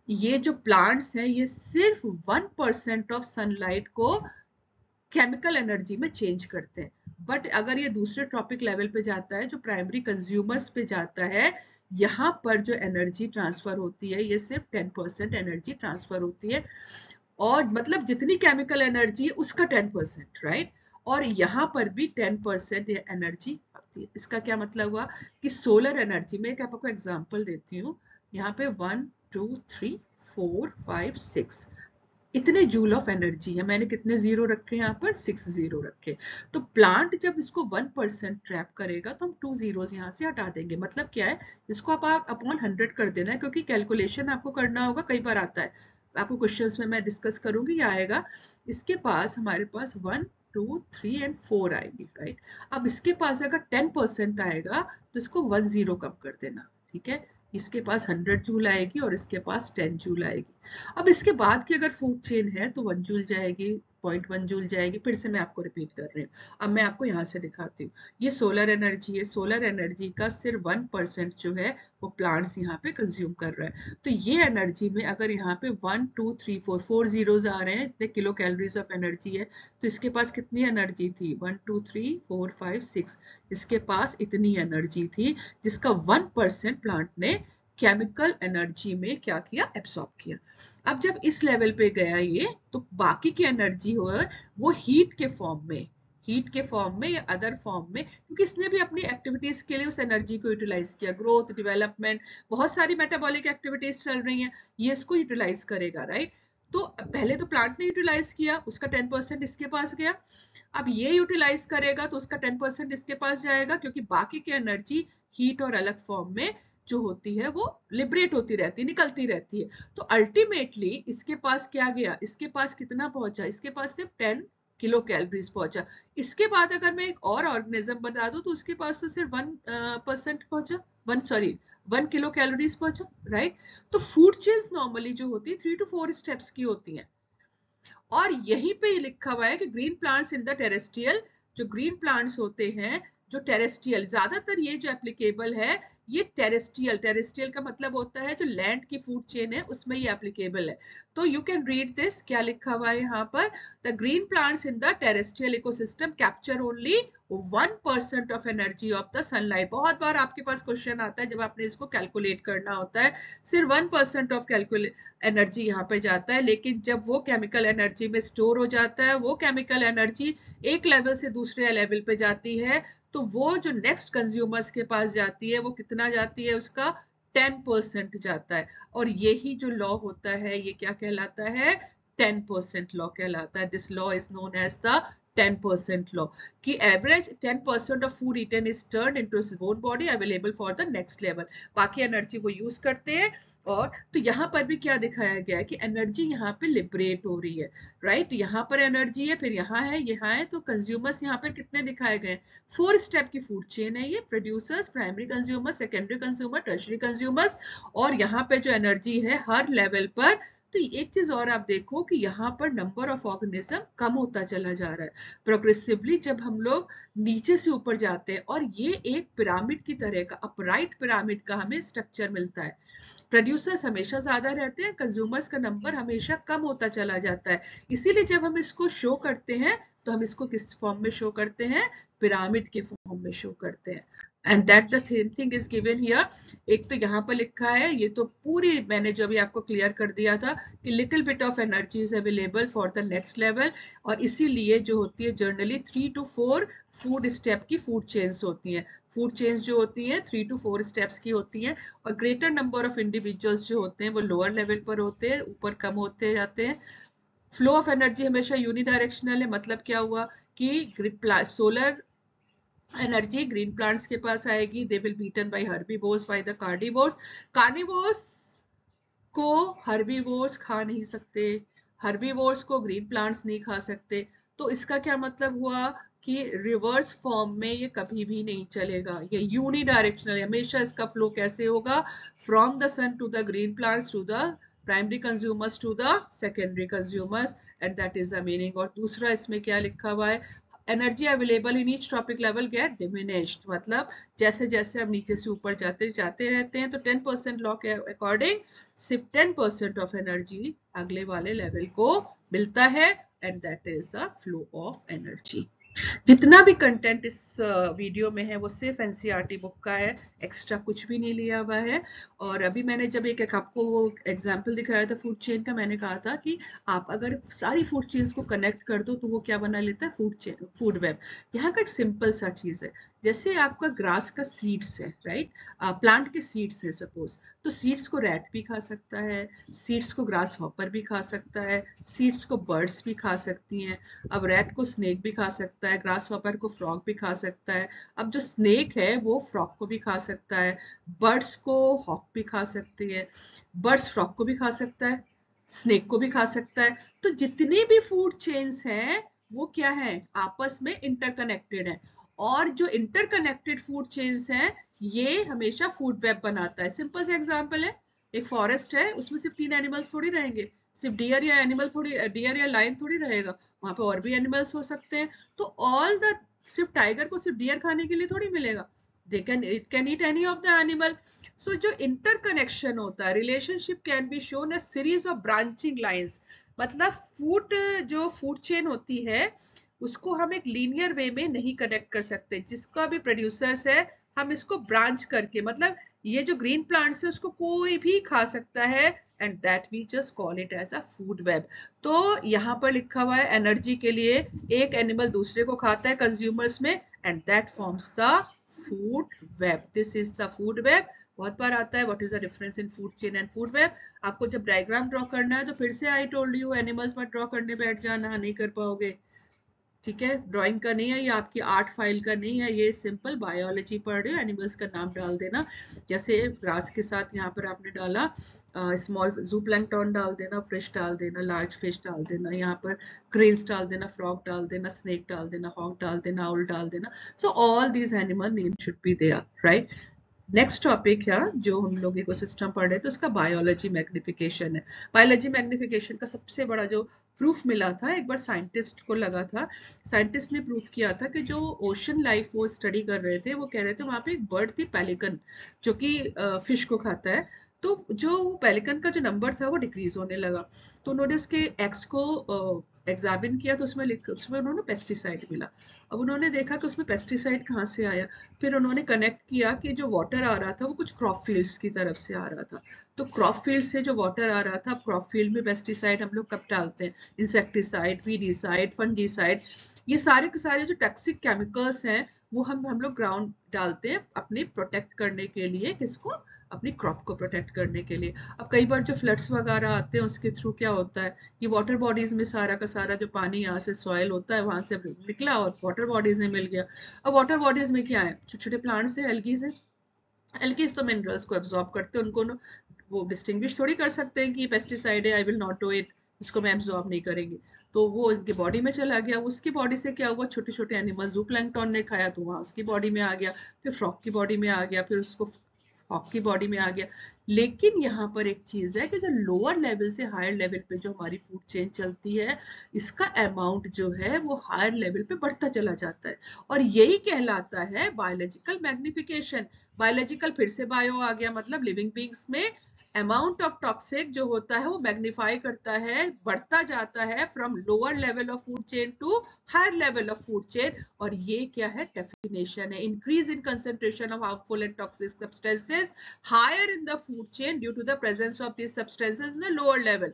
ये जो प्लांट्स हैं ये सिर्फ 1% ऑफ सनलाइट को केमिकल एनर्जी में चेंज करते हैं. बट अगर ये दूसरे ट्रॉपिक लेवल पे जाता है, जो प्राइमरी कंज्यूमर्स पे जाता है, यहाँ पर जो एनर्जी ट्रांसफर होती है ये सिर्फ 10% एनर्जी ट्रांसफर होती है. और मतलब जितनी केमिकल एनर्जी है उसका 10%, राइट. और यहाँ पर भी 10% एनर्जी आती है. इसका क्या मतलब हुआ कि सोलर एनर्जी में एक आपको एग्जांपल देती हूँ. यहाँ पे 1 2 3 4 5 6 इतने जूल ऑफ एनर्जी है. मैंने कितने जीरो रखे यहाँ पर, 6 जीरो रखे. तो प्लांट जब इसको 1% ट्रैप करेगा तो हम 2 जीरोस यहाँ से हटा देंगे. मतलब क्या है, इसको आप अपॉन 100 कर देना है, क्योंकि कैलकुलेशन आपको करना होगा. कई बार आता है आपको क्वेश्चंस में, मैं डिस्कस करूंगी, ये आएगा. इसके पास हमारे पास 1 2 3 एंड 4 आएगी, राइट. अब इसके पास अगर 10% आएगा तो इसको 1 जीरो कम कर देना, ठीक है. इसके पास 100 जूल आएगी और इसके पास 10 जूल आएगी. अब इसके बाद की अगर फूड चेन है तो 1 जूल जाएगी, 0.1 जूल जाएगी. फिर से मैं आपको रिपीट कर रही हूँ. अब मैं आपको यहाँ से दिखाती हूँ. ये सोलर एनर्जी है. सोलर एनर्जी का सिर्फ 1% जो है वो प्लांट्स यहाँ पे कंज्यूम कर रहा है. तो ये एनर्जी में अगर यहाँ पे 1 2 3 4 जीरोस आ रहे हैं, इतने किलो कैलोरीज ऑफ एनर्जी है, तो इसके पास कितनी एनर्जी थी, 1 2 3 4 5 6. इसके पास इतनी एनर्जी थी जिसका 1% प्लांट ने केमिकल एनर्जी में क्या किया, एब्सॉर्ब किया. अब जब इस लेवल पे गया ये, तो बाकी की एनर्जी हो वो हीट के फॉर्म में या अदर फॉर्म में, क्योंकि इसने भी अपनी एक्टिविटीज के लिए उस एनर्जी को यूटिलाइज किया. ग्रोथ, डेवलपमेंट, बहुत सारी मेटाबॉलिक एक्टिविटीज चल रही हैं, ये इसको यूटिलाइज करेगा, राइट. तो पहले तो प्लांट ने यूटिलाइज किया, उसका 10% इसके पास गया. अब ये यूटिलाइज करेगा तो उसका 10% इसके पास जाएगा, क्योंकि बाकी की एनर्जी हीट और अलग फॉर्म में जो होती है वो लिबरेट होती रहती है, निकलती रहती है. तो अल्टीमेटली इसके पास क्या गया, इसके पास कितना पहुंचा, इसके पास सिर्फ 10 किलो कैलोरीज पहुंचा. इसके बाद अगर मैं एक और ऑर्गेनिज्म बता दूं तो उसके पास तो सिर्फ 1% पहुंचा, 1 किलो कैलोरीज पहुंचा, राइट. तो फूड चेन्स नॉर्मली जो होती है 3 to 4 स्टेप्स की होती हैं. और यहीं पे लिखा हुआ है कि green plants in the terrestrial, जो ग्रीन प्लांट्स होते हैं जो टेरेस्ट्रियल, ज्यादातर ये जो एप्लीकेबल है ये टेरेस्ट्रियल का मतलब होता है जो लैंड की फूड चेन है उसमें ये एप्लीकेबल है. तो यू कैन रीड दिस, क्या लिखा हुआ है यहाँ पर, the green plants in the terrestrial ecosystem capture only 1% of energy of the sunlight. बहुत बार आपके पास क्वेश्चन आता है जब आपने इसको कैलकुलेट करना होता है, सिर्फ 1% ऑफ एनर्जी यहाँ पर जाता है. लेकिन जब वो केमिकल एनर्जी में स्टोर हो जाता है, वो केमिकल एनर्जी एक लेवल से दूसरे लेवल पे जाती है, तो वो जो नेक्स्ट कंज्यूमर्स के पास जाती है वो कितना जाती है, उसका 10% जाता है. और यही जो लॉ होता है ये क्या कहलाता है, 10% लॉ कहलाता है. This law is known as the 10% law, कि average 10% of food eaten is turned into bone body available for the next level. बाकी एनर्जी वो यूज करते हैं. और तो यहाँ पर भी क्या दिखाया गया है कि एनर्जी यहाँ पे लिबरेट हो रही है, राइट. यहाँ पर एनर्जी है, फिर यहाँ है, तो कंज्यूमर्स यहाँ पर कितने दिखाए गए, 4 स्टेप की फूड चेन है ये. Producers, primary consumers, secondary consumer, tertiary consumers. और यहाँ पे जो एनर्जी है हर लेवल पर. तो एक चीज और आप देखो कि यहाँ पर नंबर ऑफ ऑर्गेनिज्म कम होता चला जा रहा है प्रोग्रेसिवली जब हम लोग नीचे से ऊपर जाते हैं. और ये एक पिरामिड की तरह का, अपराइट पिरामिड का हमें स्ट्रक्चर मिलता है. प्रोड्यूसर्स हमेशा ज्यादा रहते हैं, कंज्यूमर्स का नंबर हमेशा कम होता चला जाता है. इसीलिए जब हम इसको शो करते हैं तो हम इसको किस फॉर्म में शो करते हैं, पिरामिड के फॉर्म में शो करते हैं. And that the thing is given here. एक तो यहाँ पर लिखा है, ये तो पूरी मैंने जो अभी आपको क्लियर कर दिया था कि little bit of energy is available for the next level, और इसीलिए जो होती है जनरली 3 to 4 फूड स्टेप की फूड चेन्स होती हैं। फूड चेन्स जो होती है 3 to 4 स्टेप्स की होती हैं, और ग्रेटर नंबर ऑफ इंडिविजुअल्स जो होते हैं वो लोअर लेवल पर होते हैं, ऊपर कम होते जाते हैं। फ्लो ऑफ एनर्जी हमेशा यूनिडायरेक्शनल है, मतलब क्या हुआ कि सोलर एनर्जी ग्रीन प्लांट्स के पास आएगी, they will beaten by herbivores by the carnivores. Carnivores को हर्बीवोर्स खा नहीं सकते, हर्बीवोर्स को ग्रीन प्लांट्स नहीं खा सकते। तो इसका क्या मतलब हुआ कि रिवर्स फॉर्म में ये कभी भी नहीं चलेगा, ये यूनिडायरेक्शनल, हमेशा इसका फ्लो कैसे होगा, from the sun to the green plants to the primary consumers to the secondary consumers, and that is the meaning. और दूसरा इसमें क्या लिखा हुआ है, energy available in each trophic level get diminished, मतलब जैसे जैसे हम नीचे से ऊपर जाते रहते हैं तो 10% लॉ के अकॉर्डिंग सिर्फ 10% ऑफ एनर्जी अगले वाले लेवल को मिलता है, and that is the flow of energy. जितना भी कंटेंट इस वीडियो में है वो सिर्फ एनसीईआरटी बुक का है, एक्स्ट्रा कुछ भी नहीं लिया हुआ है। और अभी मैंने जब एक आपको वो एग्जांपल दिखाया था फूड चेन का, मैंने कहा था कि आप अगर सारी फूड चेन्स को कनेक्ट कर दो तो वो क्या बना लेता है, फूड चेन, फूड वेब। यहाँ का एक सिंपल सा चीज है, जैसे आपका ग्रास का सीड्स है, राइट, प्लांट के सीड्स है सपोज, तो सीड्स को रैट भी खा सकता है, सीड्स को ग्रास हॉपर भी खा सकता है, सीड्स को बर्ड्स भी खा सकती हैं। अब रैट को स्नेक भी खा सकता है, ग्रास हॉपर को फ्रॉग भी खा सकता है। अब जो स्नेक है वो फ्रॉग को भी खा सकता है, बर्ड्स को हॉक भी खा सकती है, बर्ड्स फ्रॉग को भी खा सकता है, स्नेक को भी खा सकता है। तो जितने भी फूड चेन्स हैं वो क्या है, आपस में इंटरकनेक्टेड है, और जो इंटरकनेक्टेड फूड चेन्स हैं ये हमेशा फूड वेब बनाता है। सिंपल सा एग्जांपल है, एक फॉरेस्ट है, उसमें सिर्फ 3 एनिमल्स थोड़ी रहेंगे, सिर्फ डियर या एनिमल थोड़ी, डियर या लायन थोड़ी रहेगा, वहां पे और भी एनिमल्स हो सकते हैं। तो ऑल द, सिर्फ टाइगर को सिर्फ डियर खाने के लिए थोड़ी मिलेगा, they can, it can eat any of the animal. So जो इंटरकनेक्शन होता है, relationship can be shown as series of branching lines, मतलब फूड, जो फूड चेन होती है उसको हम एक लीनियर वे में नहीं कनेक्ट कर सकते, जिसका भी प्रोड्यूसर्स है हम इसको ब्रांच करके, मतलब ये जो ग्रीन प्लांट्स है उसको कोई भी खा सकता है, and that we just call it as a food web. तो यहाँ पर लिखा हुआ है एनर्जी के लिए एक एनिमल दूसरे को खाता है कंज्यूमर्स में, and that forms the food web, this is the food web. बहुत बार आता है what is the difference in food chain and food web. आपको जब डायग्राम ड्रॉ करना है तो फिर से आई टोल्ड यू एनिमल्स मत ड्रॉ करने बैठ जाना, नहीं कर पाओगे, ठीक है, ड्राइंग का नहीं है, ये आपकी आर्ट फाइल का नहीं है, ये सिंपल बायोलॉजी पढ़ रहे हो, एनिमल्स का नाम डाल देना। जैसे ग्रास के साथ यहाँ पर आपने डाला स्मॉल जू प्लैंकटन डाल देना, फिश डाल देना, लार्ज फिश डाल देना, यहाँ पर क्रेन्स डाल देना, फ्रॉग डाल देना, स्नेक डाल देना, हॉक डाल देना, आउल डाल देना। So all these animal name should be there, right. Next topic है जो हम लोग इकोसिस्टम पढ़ रहे थे, उसका बायोलॉजी मैग्निफिकेशन है। बायोलॉजी मैग्निफिकेशन का सबसे बड़ा जो प्रूफ मिला था, एक बार साइंटिस्ट को लगा था, साइंटिस्ट ने प्रूफ किया था कि जो ओशन लाइफ वो स्टडी कर रहे थे, वो कह रहे थे वहां पे एक बर्ड थी पेलिकन, जो कि फिश को खाता है। तो जो पेलिकन का जो नंबर था वो डिक्रीज होने लगा, तो उन्होंने उसके एग्स को एग्जामिन किया, तो उसमें उन्होंने पेस्टिसाइड मिला। अब उन्होंने देखा कि उसमें पेस्टिसाइड कहाँ से आया, फिर उन्होंने कनेक्ट किया कि जो वाटर आ रहा था वो कुछ क्रॉप फील्ड्स की तरफ से आ रहा था। तो क्रॉप फील्ड से जो वाटर आ रहा था, क्रॉप फील्ड में पेस्टिसाइड हम लोग कब डालते हैं, इंसेक्टिसाइड, वीडिसाइड, फंजीसाइड, ये सारे के सारे जो टॉक्सिक केमिकल्स हैं वो हम लोग ग्राउंड डालते हैं अपने प्रोटेक्ट करने के लिए, किसको, अपनी क्रॉप को प्रोटेक्ट करने के लिए। अब कई बार जो फ्लड्स वगैरह आते हैं उसके थ्रू क्या होता है, ये वाटर बॉडीज में सारा का सारा जो पानी यहाँ से सॉइल होता है वहां से निकला और वाटर बॉडीज में मिल गया। अब वाटर बॉडीज में क्या है, छोटे छोटे प्लांट्स है, एल्गीज है, एल्गीज तो मिनरल्स को एब्जॉर्ब करते हैं, उनको वो डिस्टिंग्विश थोड़ी कर सकते हैं कि पेस्टिसाइड है, I will not do it, इसको मैं एब्जॉर्ब नहीं करेंगे। तो वो उनकी बॉडी में चला गया, उसकी बॉडी से क्या हुआ, छोटे छोटे एनिमल जू प्लैंकटन ने खाया तो वहां उसकी बॉडी में आ गया, फिर फ्रॉग की बॉडी में आ गया, फिर उसको हॉक की बॉडी में आ गया। लेकिन यहाँ पर एक चीज है कि जो लोअर लेवल से हायर लेवल पे जो हमारी फूड चेन चलती है, इसका अमाउंट जो है वो हायर लेवल पे बढ़ता चला जाता है, और यही कहलाता है बायोलॉजिकल मैग्निफिकेशन। बायोलॉजिकल फिर से बायो आ गया, मतलब लिविंग बींग्स में अमाउंट ऑफ टॉक्सिक जो होता है वो मैग्नीफाई करता है, बढ़ता जाता है from lower level of food chain to higher level of food chain. और ये क्या है, डेफिनेशन है, increase in concentration of harmful and toxic substances higher in the food chain due to the presence of this substances in the lower level.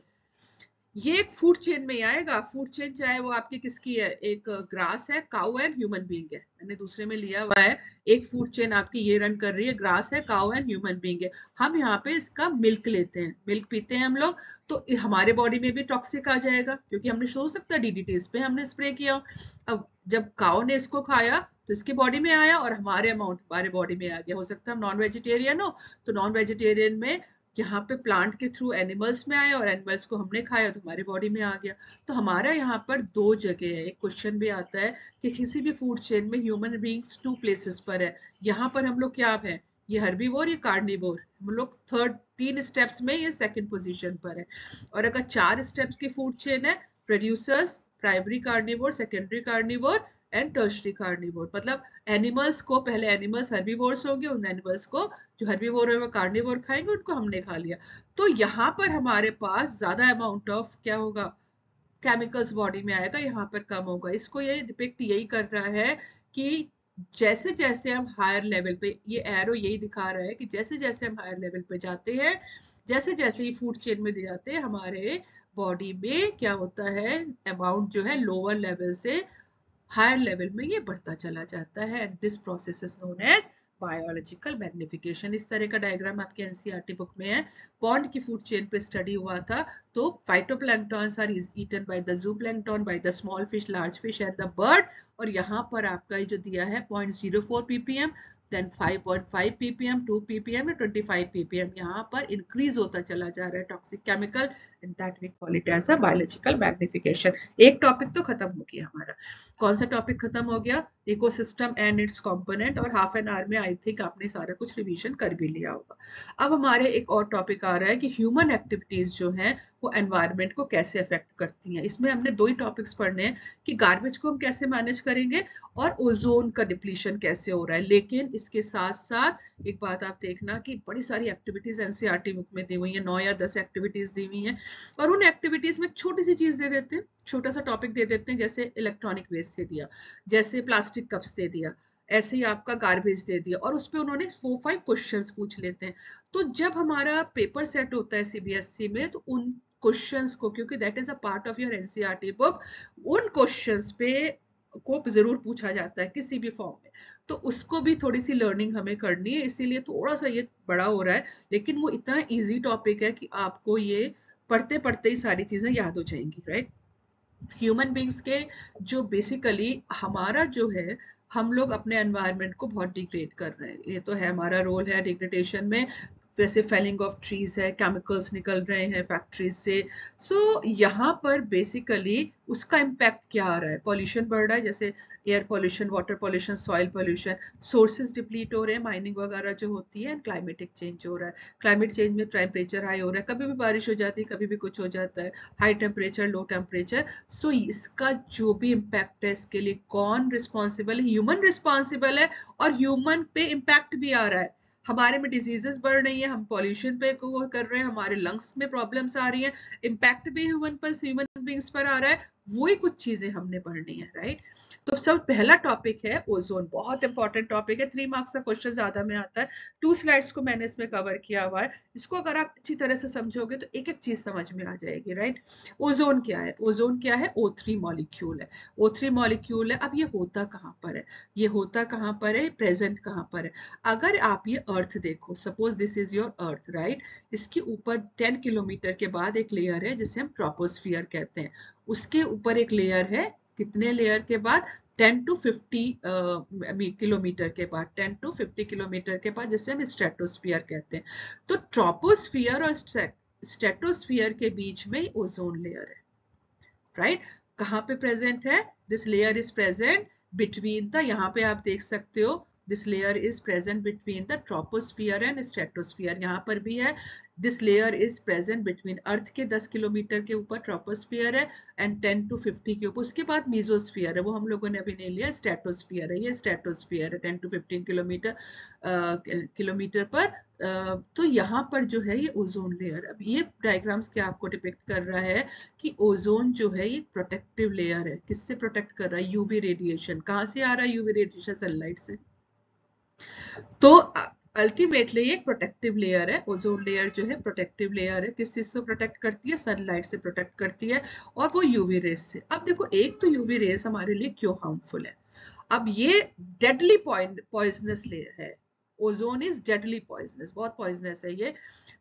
ये एक फूड चेन में आएगा। फूड चेन चाहे वो आपकी किसकी है, एक ग्रास है, काउ एंड ह्यूमन बीइंग है, मैंने दूसरे में लिया हुआ है। एक फूड चेन आपकी ये रन कर रही है, ग्रास है, काउ एंड ह्यूमन बीइंग है। हम यहाँ पे इसका मिल्क लेते हैं, मिल्क पीते हैं हम लोग, तो हमारे बॉडी में भी टॉक्सिक आ जाएगा, क्योंकि हमने हो सकता है डीडीटीज पे हमने स्प्रे किया। अब जब काउ ने इसको खाया तो इसकी बॉडी में आया और हमारे अमाउंट हमारे बॉडी में आ गया। हो सकता है हम नॉन वेजिटेरियन हो, तो नॉन वेजिटेरियन में यहाँ पे प्लांट के थ्रू एनिमल्स में आए और एनिमल्स को हमने खाया तो हमारी बॉडी में आ गया। तो हमारा यहाँ पर दो जगह है। एक क्वेश्चन भी आता है कि किसी भी फूड चेन में ह्यूमन बीइंग्स 2 प्लेसेस पर है। यहाँ पर हम लोग क्या है, ये हर्बीवोर, ये कार्निवोर, हम लोग 3 स्टेप्स में ये 2nd पोजीशन पर है। और अगर 4 स्टेप्स की फूड चेन है, producers, primary carnivore, secondary carnivore and tertiary carnivore, मतलब एनिमल्स को पहले एनिमल्स हर्बीवोर्स होंगे, उन एनिमल्स को जो हर्बीवोर है वो कार्निवोर खाएंगे, उनको हमने खा लिया। तो यहाँ पर हमारे पास ज्यादा अमाउंट ऑफ क्या होगा, केमिकल्स बॉडी में आएगा, यहाँ पर कम होगा। इसको ये डिपिक्ट यही कर रहा है कि जैसे जैसे हम हायर लेवल पे, ये एरो यही दिखा रहा है कि जैसे जैसे हम हायर लेवल पे जाते हैं, जैसे जैसे ही फूड चेन में जाते हैं, हमारे बॉडी में क्या होता है, अमाउंट जो है लोअर लेवल से हायर लेवल में ये बढ़ता चला जाता है। And this process is known as biological magnification. इस तरह का डायग्राम आपके एनसीईआरटी बुक में है। पॉन्ड की फूड चेन पे स्टडी हुआ था, तो phytoplanktons are eaten by the zooplankton, by the small fish, large fish and the bird. और यहाँ पर आपका जो दिया है 0.04 ppm, then 5.5 ppm, 2 ppm, 25 ppm, यहाँ पर इंक्रीज होता चला जा रहा है toxic chemical, and that we call it as a biological magnification. एक टॉपिक तो खत्म हो गया हमारा। कौन सा टॉपिक खत्म हो गया, इकोसिस्टम एंड इट्स कंपोनेंट, और हाफ एन आवर में आई थिंक आपने सारा कुछ रिवीजन कर भी लिया होगा। अब हमारे एक और टॉपिक आ रहा है कि ह्यूमन एक्टिविटीज जो हैं वो एनवायरनमेंट को कैसे अफेक्ट करती हैं। इसमें हमने 2 ही टॉपिक्स पढ़ने हैं कि गार्बेज को हम कैसे मैनेज करेंगे और ओजोन का डिप्लीशन कैसे हो रहा है। लेकिन इसके साथ साथ एक बात आप देखना कि बड़ी सारी एक्टिविटीज एनसीईआरटी बुक में दी हुई है, 9 या 10 एक्टिविटीज दी हुई हैं, और उन एक्टिविटीज में छोटी सी चीज दे देते हैं, छोटा सा टॉपिक दे देते हैं, जैसे इलेक्ट्रॉनिक वेस्ट दे दिया, जैसे प्लास्टिक कप्स दे दिया, ऐसे ही आपका गार्बेज दे दिया, और उस पर उन्होंने 4-5 क्वेश्चंस पूछ लेते हैं। तो जब हमारा पेपर सेट होता है सीबीएसई में, तो उन क्वेश्चंस को, क्योंकि that is a part of your NCERT book, उन क्वेश्चंस पे को जरूर पूछा जाता है किसी भी फॉर्म में। तो उसको भी थोड़ी सी लर्निंग हमें करनी है, इसीलिए थोड़ा सा ये बड़ा हो रहा है, लेकिन वो इतना इजी टॉपिक है कि आपको ये पढ़ते पढ़ते ही सारी चीजें याद हो जाएंगी, राइट। ह्यूमन बींग्स के जो बेसिकली हमारा जो है, हम लोग अपने एनवायरनमेंट को बहुत डिग्रेड कर रहे हैं, ये तो है हमारा रोल है डिग्रेडेशन में। जैसे फेलिंग ऑफ ट्रीज है, केमिकल्स निकल रहे हैं फैक्ट्रीज से। सो यहाँ पर बेसिकली उसका इम्पैक्ट क्या आ रहा है, पॉल्यूशन बढ़ रहा है, जैसे air pollution, water pollution, soil pollution, sources deplete हो रहे हैं, माइनिंग वगैरह जो होती है, एंड क्लाइमेटिक चेंज हो रहा है। क्लाइमेट चेंज में टेम्परेचर हाई हो रहा है, कभी भी बारिश हो जाती है, कभी भी कुछ हो जाता है, हाई टेम्परेचर, लो टेम्परेचर। सो इसका जो भी इम्पैक्ट है, इसके लिए कौन रिस्पॉन्सिबल है, ह्यूमन रिस्पॉन्सिबल है, और ह्यूमन पे इम्पैक्ट भी आ रहा है। हमारे में डिजीजेस बढ़ रही है, हम पॉल्यूशन पे कर रहे हैं, हमारे लंग्स में प्रॉब्लम्स आ रही हैं, इम्पैक्ट भी ह्यूमन बींग्स पर आ रहा है। वही कुछ चीजें हमने पढ़नी है, राइट। तो सब पहला टॉपिक है ओजोन, बहुत इंपॉर्टेंट टॉपिक है, 3 मार्क्स का क्वेश्चन ज्यादा में आता है। 2 स्लाइड्स को मैंने इसमें कवर किया हुआ है, इसको अगर आप अच्छी तरह से समझोगे तो एक एक चीज समझ में आ जाएगी, राइट। ओजोन क्या है, ओजोन क्या है, O3 मॉलिक्यूल है, O3 मॉलिक्यूल है। अब ये होता कहाँ पर है, ये होता कहाँ पर है, प्रेजेंट कहाँ पर है। अगर आप ये अर्थ देखो, suppose this is your earth, right, इसके ऊपर 10 किलोमीटर के बाद एक लेयर है जिसे हम ट्रोपोस्फियर कहते हैं, उसके ऊपर एक लेयर है, कितने लेयर के बाद, 10 to 50 किलोमीटर के बाद, 10 to 50 किलोमीटर के बाद, जिसे हम स्ट्रेटोस्फियर कहते हैं। तो ट्रोपोस्फियर और स्ट्रेटोस्फियर के बीच में ओजोन लेयर है, राइट। कहाँ पे प्रेजेंट है, this layer is present between the, यहाँ पे आप देख सकते हो this layer is present between the troposphere and stratosphere, यहाँ पर भी है this layer is present between earth के 10 किलोमीटर के ऊपर ट्रोपोस्फियर है एंड 10 to 50 के ऊपर, उसके बाद मीजोस्फियर है, वो हम लोगों ने अभी नहीं लिया, स्ट्रेटोस्फियर है, ये स्ट्रेटोस्फियर है 10 to 15 किलोमीटर पर। तो यहाँ पर जो है ये ओजोन लेयर, अब ये डायग्राम्स क्या आपको डिपिक्ट कर रहा है कि ओजोन जो है ये प्रोटेक्टिव लेयर है, किससे प्रोटेक्ट कर रहा है, यूवी रेडिएशन, कहाँ से आ रहा है यूवी रेडिएशन, सनलाइट से। तो अल्टीमेटली एक प्रोटेक्टिव लेयर है, ओजोन लेयर जो है प्रोटेक्टिव लेयर है, किस चीज से प्रोटेक्ट करती है, सनलाइट से प्रोटेक्ट करती है, और वो यूवी रेस से। अब देखो एक तो यूवी रेस हमारे लिए क्यों हार्मफुल है, अब ये डेडली पॉइजनस लेयर है, ओजोन इज डेडली पॉइजनस, बहुत पॉइजनस है ये,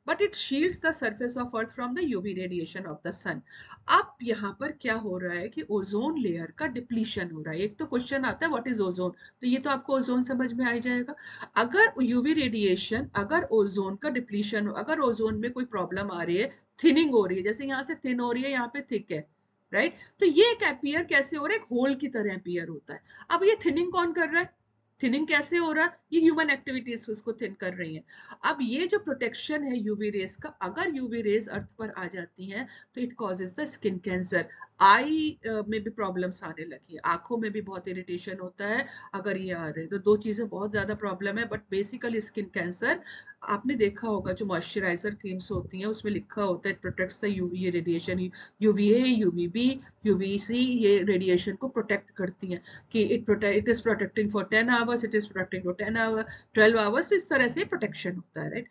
but it shields the surface of earth from the UV radiation of the sun. अब यहाँ पर क्या हो रहा है कि ओजोन लेयर का डिप्लीशन हो रहा है। एक तो क्वेश्चन आता है व्हाट इज ओजोन, तो ये तो आपको ओजोन समझ में आ जाएगा। अगर यूवी रेडिएशन, अगर ओजोन का डिप्लीशन हो, अगर ओजोन में कोई प्रॉब्लम आ रही है, थिनिंग हो रही है, जैसे यहाँ से थिन हो रही है, यहाँ पे थिक है, राइट, तो ये एक अपीयर कैसे हो रहा है, एक होल की तरह अपीयर होता है। अब ये थिनिंग कौन कर रहा है, थिनिंग कैसे हो रहा है, ये ह्यूमन एक्टिविटीज उसको थिन कर रही हैं। अब ये जो प्रोटेक्शन है यूवी रेज का, अगर यूवी रेज अर्थ पर आ जाती हैं तो it causes the skin cancer, eye में भी प्रॉब्लम्स आने लगी है, आंखों में भी बहुत इरिटेशन होता है अगर ये आ रहे, तो दो चीजें बहुत ज्यादा प्रॉब्लम है, बट बेसिकली स्किन कैंसर। आपने देखा होगा जो मॉइस्चराइजर क्रीम्स होती हैं उसमें लिखा होता है it protects the UV radiation, UVA, UVB, UVC, ये रेडिएशन को प्रोटेक्ट करती हैं कि it is protecting for 10 hours, it is protecting for 10 hour 12 hours, तो इस तरह से प्रोटेक्शन होता है, राइट।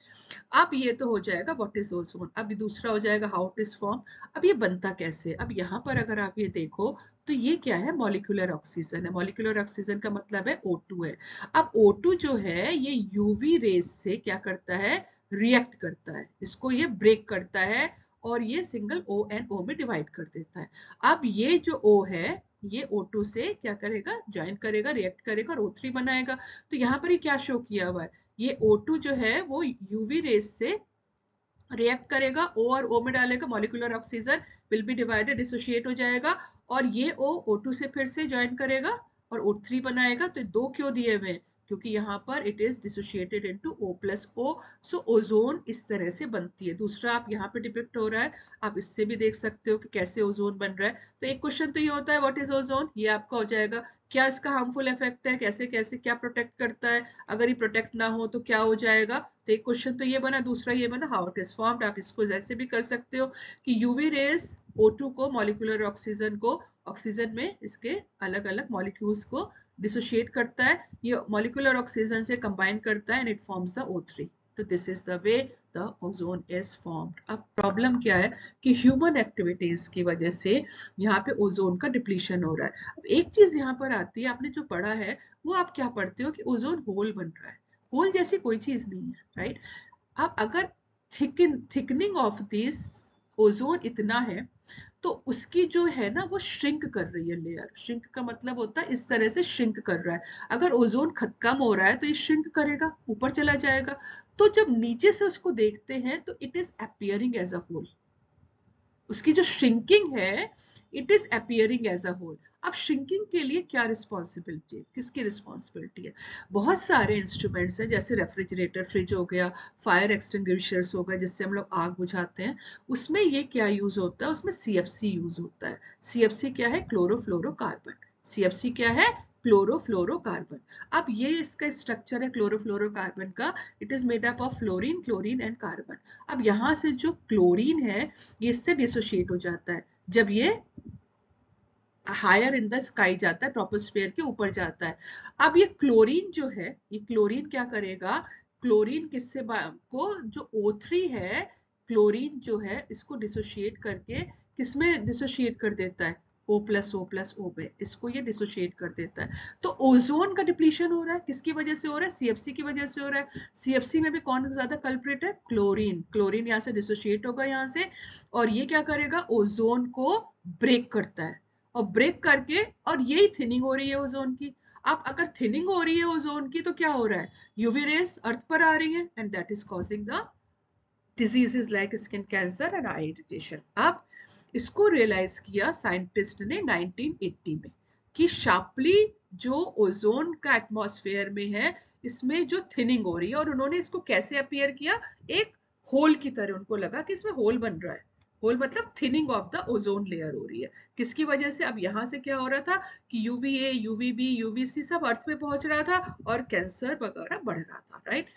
अब ये तो हो जाएगा व्हाट इज ओजोन। अब दूसरा हो जाएगा हाउ इट इज फॉर्म। अब ये बनता कैसे, अब यहाँ पर अगर आप ये देखो तो ये क्या है, मॉलिक्यूलर ऑक्सीजन है, मॉलिक्यूलर ऑक्सीजन का मतलब है O2 है। अब O2 जो है ये यूवी रेज से क्या करता है, रिएक्ट करता है, इसको ये ब्रेक करता है और ये सिंगल O and O में डिवाइड कर देता है। अब ये जो O है ये O2 से क्या करेगा, ज्वाइन करेगा, रिएक्ट करेगा और O3 बनाएगा। तो यहाँ पर ही क्या शो किया हुआ है, ये O2 जो है वो यूवी रेज से रिएक्ट करेगा, O और O में डालेगा, molecular oxygen will be divided, dissociate हो जाएगा, और ये O O2 से फिर से ज्वाइन करेगा और O3 बनाएगा। तो दो क्यों दिए हुए, क्योंकि यहाँ पर it is dissociated into O+O, so ozone इस तरह से बनती है। दूसरा आप यहाँ पे डिपिक्ट हो रहा है, आप इससे भी देख सकते हो कि कैसे ओजोन बन रहा है। तो एक क्वेश्चन तो ये होता है व्हाट इज ओजोन, ये आपका हो जाएगा, क्या इसका हार्मफुल इफेक्ट है, कैसे कैसे क्या प्रोटेक्ट करता है, अगर ये प्रोटेक्ट ना हो तो क्या हो जाएगा। तो एक क्वेश्चन तो ये बना, दूसरा ये बना हाउ इट इज फॉर्म्ड। आप इसको ऐसे भी कर सकते हो कि यूवी रेज O2 को, मॉलिक्यूलर ऑक्सीजन को, ऑक्सीजन में इसके अलग अलग मॉलिक्यूल्स को डिसोशिएट करता है, ये मॉलिक्यूलर ऑक्सीजन से कंबाइन करता है and it forms the O3। तो this is the way the ozone is formed. अब प्रॉब्लम क्या है कि ह्यूमन एक्टिविटीज की वजह से यहाँ पे ओजोन का डिप्लीशन हो रहा है। अब एक चीज यहाँ पर आती है, आपने जो पढ़ा है वो आप क्या पढ़ते हो कि ओजोन होल बन रहा है, होल जैसी कोई चीज नहीं है, राइट। अब अगर थिकनिंग ऑफ दिस ओजोन इतना है तो उसकी जो है ना वो श्रिंक कर रही है लेयर, श्रिंक का मतलब होता है इस तरह से श्रिंक कर रहा है। अगर ओजोन कम हो रहा है तो ये श्रिंक करेगा, ऊपर चला जाएगा, तो जब नीचे से उसको देखते हैं तो it is appearing as a hole, उसकी जो श्रिंकिंग है it is appearing as a hole. अब श्रिंकिंग के लिए क्या रिस्पॉन्सिबिलिटी है, किसकी रिस्पॉन्सिबिलिटी है, बहुत सारे इंस्ट्रूमेंट्स हैं, जैसे रेफ्रिजरेटर, फ्रिज हो गया, फायर एक्सटिंग्विशर्स हो गए जिससे हम लोग आग बुझाते हैं, उसमें ये क्या यूज होता है, उसमें CFC यूज होता है। CFC क्या है, क्लोरोफ्लोरोकार्बन। CFC क्या है, क्लोरोफ्लोरोकार्बन। अब ये इसका स्ट्रक्चर है क्लोरोफ्लोरोकार्बन का, it is made up of fluorine, chlorine and carbon. अब यहाँ से जो क्लोरीन है ये इससे डिसोशिएट हो जाता है जब ये हायर इन द स्काई जाता है, ट्रोपोस्फेयर के ऊपर जाता है। अब ये क्लोरीन जो है, ये क्लोरीन क्या करेगा, क्लोरीन किससे को जो O3 है, क्लोरीन जो है इसको डिसोशिएट करके किसमें डिसोशिएट कर देता है, O+O+O में, इसको ये डिसोशिएट कर देता है। तो ओजोन का डिप्लीशन हो रहा है, किसकी वजह से हो रहा है, CFC की वजह से हो रहा है। CFC में भी कौन ज्यादा कल्प्रिट है, क्लोरीन। क्लोरीन यहाँ से डिसोशिएट होगा यहाँ से, और ये क्या करेगा, ओजोन को ब्रेक करता है, और ब्रेक करके, और यही थिनिंग हो रही है ओजोन की। अब अगर थिनिंग हो रही है ओजोन की तो क्या हो रहा है, यूवी रेस अर्थ पर आ रही है and that is causing the diseases like skin cancer and I irritation. अब इसको रियलाइज किया साइंटिस्ट ने 1980 में, कि शार्पली जो ओजोन का एटमॉस्फेयर में है इसमें जो थिनिंग हो रही है, और उन्होंने इसको कैसे अपीयर किया, एक होल की तरह उनको लगा कि इसमें होल बन रहा है। होल मतलब thinning of the ozone layer हो रही है। किसकी वजह से? अब यहां से क्या हो रहा था कि यूवीए, यूवीबी, यूवीसी सब अर्थ में पहुंच रहा था और कैंसर वगैरह बढ़ रहा था, राइट।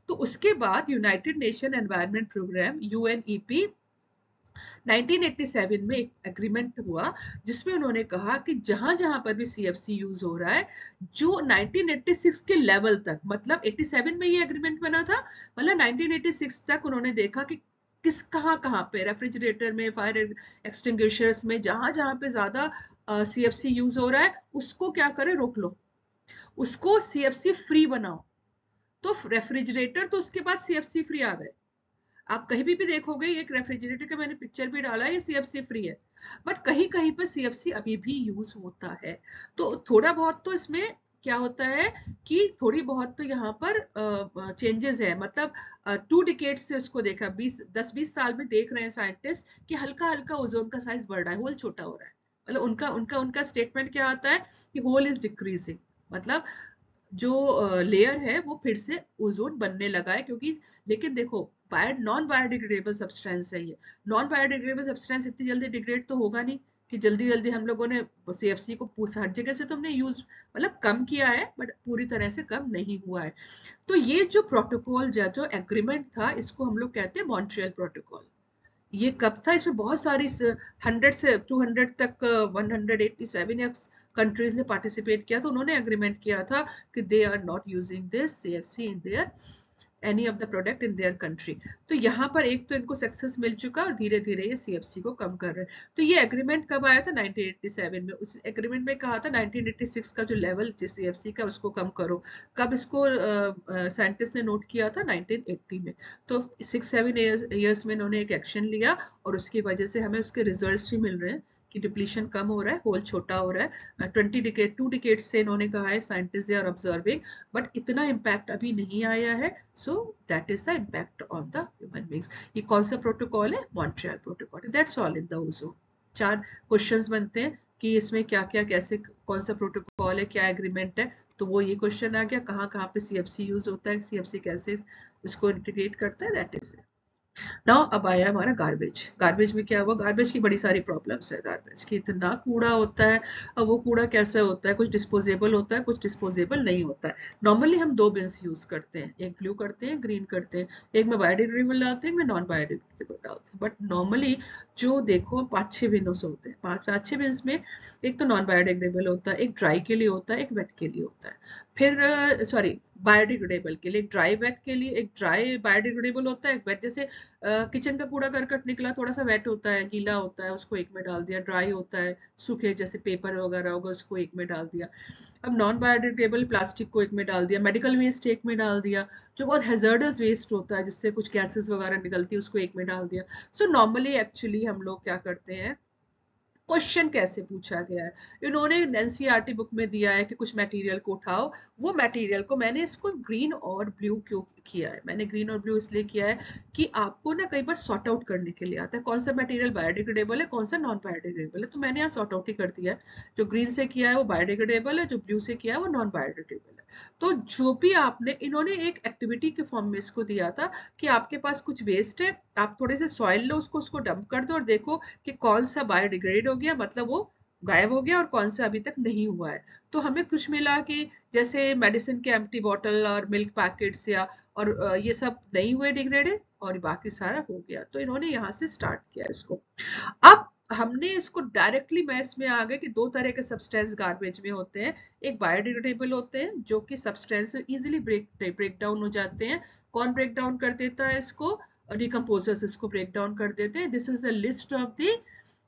तो उसके बाद United Nation Environment Programme UNEP 1987 में एक एग्रीमेंट हुआ जिसमें उन्होंने कहा कि जहां जहां पर भी सीएफसी यूज हो रहा है, जो 1986 के लेवल तक, मतलब 87 में ये एग्रीमेंट बना था, मतलब 1986 तक उन्होंने देखा कि किस कहां पे रेफ्रिजरेटर में, फायर एक्सटिंग्विशर्स में, जहां जहां पे ज्यादा सीएफसी यूज हो रहा है उसको क्या करे, रोक लो, उसको सीएफसी फ्री बनाओ। तो रेफ्रिजरेटर तो उसके बाद सीएफसी फ्री आ गए। आप कहीं भी देखोगे एक रेफ्रिजरेटर का मैंने पिक्चर भी डाला है, ये सीएफसी फ्री है, बट कहीं कहीं पर सीएफसी अभी भी यूज होता है। तो थोड़ा बहुत तो इसमें क्या होता है कि थोड़ी बहुत तो यहाँ पर चेंजेस है, मतलब 2 डिकेड से उसको देखा, 10-20 साल में देख रहे हैं साइंटिस्ट कि हल्का हल्का ओजोन का साइज बढ़ रहा है, होल छोटा हो रहा है। मतलब उनका उनका उनका स्टेटमेंट क्या आता है कि होल इज डिक्रीजिंग, मतलब जो लेयर है वो फिर से ओजोन बनने लगा है, क्योंकि लेकिन देखो नॉन बायोडिग्रेडेबल सब्सटेंस है ये। नॉन बायोडिग्रेडेबल सब्सटेंस इतनी जल्दी डिग्रेड तो होगा नहीं कि जल्दी जल्दी हम लोगों ने सीएफसी को हर जगह से तो हमने यूज मतलब कम किया है, बट पूरी तरह से कम नहीं हुआ है। तो ये जो प्रोटोकॉल जो एग्रीमेंट था इसको हम लोग कहते हैं मॉन्ट्रियल प्रोटोकॉल। ये कब था? इसमें बहुत सारी 100 से 200 तक 187 या कंट्रीज ने पार्टिसिपेट किया, तो उन्होंने एग्रीमेंट किया था कि they are not using this CFC in their any of the product in their country. तो यहाँ पर एक तो इनको सक्सेस मिल चुका और धीरे धीरे ये सीएफसी को कम कर रहे हैं। तो ये एग्रीमेंट कब आया था? 1987 में। उस एग्रीमेंट में कहा था 1986 का जो लेवल सीएफसी का उसको कम करो। कब इसको साइंटिस्ट ने नोट किया था? 1980 में। तो 6-7 ईयर्स में इन्होंने एक एक्शन लिया और उसकी वजह से हमें उसके रिजल्ट्स भी मिल रहे हैं कि डिप्लीशन कम हो रहा है, होल छोटा हो रहा है। 2 डिकेड से इन्होंने कहा है scientist they are observing, but इतना इम्पैक्ट अभी नहीं आया है। So that is the impact on the human beings. ये कौन सा प्रोटोकॉल है? Montreal protocol. That's all in the ozone. 4 questions बनते हैं कि इसमें क्या क्या, कैसे, कौन सा प्रोटोकॉल है, क्या एग्रीमेंट है। तो वो ये क्वेश्चन आ गया, कहाँ कहाँ पे सीएफसी यूज होता है, सीएफसी कैसे इसको इंटीग्रेट करता है, दैट इज। नाउ अब आया हमारा गार्बेज। गार्बेज में क्या हुआ? गार्बेज की बड़ी सारी प्रॉब्लम्स है। गार्बेज की इतना कूड़ा होता है। अब वो कूड़ा कैसा होता है? कुछ डिस्पोजेबल होता है, कुछ डिस्पोजेबल नहीं होता है। नॉर्मली हम 2 बिन्स यूज करते हैं, एक ब्लू करते हैं, ग्रीन करते हैं। एक में बायोडिग्रेडेबल डालते हैं, एक में नॉन बायोडिग्रेडेबल डालते हैं। बट नॉर्मली जो देखो 5-6 बिन्स होते हैं। 5-6 बिन्स में एक तो नॉन बायोडिग्रेडेबल होता है, एक ड्राई के लिए होता है, एक वेट के लिए होता है। फिर सॉरी, बायोडिग्रेडेबल के लिए एक ड्राई, वेट के लिए एक ड्राई बायोडिग्रेडेबल होता है, एक वेट। जैसे किचन का कूड़ा करकट निकला, थोड़ा सा वेट होता है, गीला होता है, उसको एक में डाल दिया। ड्राई होता है, सूखे जैसे पेपर वगैरह होगा, उसको एक में डाल दिया। अब नॉन बायोडिग्रेडेबल प्लास्टिक को एक में डाल दिया, मेडिकल वेस्ट एक में डाल दिया, जो बहुत हैजर्डस वेस्ट होता है जिससे कुछ गैसेस वगैरह निकलती है उसको एक में डाल दिया। सो नॉर्मली एक्चुअली हम लोग क्या करते हैं, क्वेश्चन कैसे पूछा गया है, इन्होंने एनसीईआरटी बुक में दिया है कि कुछ मटेरियल को उठाओ। वो मटेरियल को मैंने इसको ग्रीन और ब्लू क्यों किया है? मैंने ग्रीन और ब्लू इसलिए किया है कि आपको ना कई बार सॉर्ट आउट करने के लिए आता है कौन सा मटेरियल बायोडिग्रेडेबल है, कौन सा नॉन बायोडिग्रेडेबल है। तो मैंने यहाँ सॉर्ट आउट ही कर दिया है। जो ग्रीन से किया है वो बायोडिग्रेडेबल है, जो ब्लू से किया है वो नॉन बायोडिग्रेडेबल है। तो जो भी आपने, इन्होंने एक एक्टिविटी के फॉर्म में इसको दिया था कि आपके पास कुछ वेस्ट है, आप थोड़े से सॉइल लो, उसको डंप कर दो और देखो कि कौन सा बायोडिग्रेड हो गया, मतलब वो गायब हो गया, और कौन सा अभी तक नहीं हुआ है। तो हमें कुछ मिला कि जैसे मेडिसिन के एम्प्टी बॉटल और मिल्क पैकेट्स या और ये सब नहीं हुए डिग्रेडेड, और बाकी सारा हो गया। तो इन्होंने यहाँ से स्टार्ट किया इसको। अब हमने इसको डायरेक्टली मैथ्स में आ गए कि 2 तरह के सब्सटेंस गार्बेज में होते हैं। एक बायोडिग्रेडेबल होते हैं जो कि सब्सटेंस इजीली ब्रेक डाउन हो जाते हैं। कौन ब्रेक डाउन कर देता है इसको? डिकम्पोजर्स इसको ब्रेक डाउन कर देते हैं। This is the list of the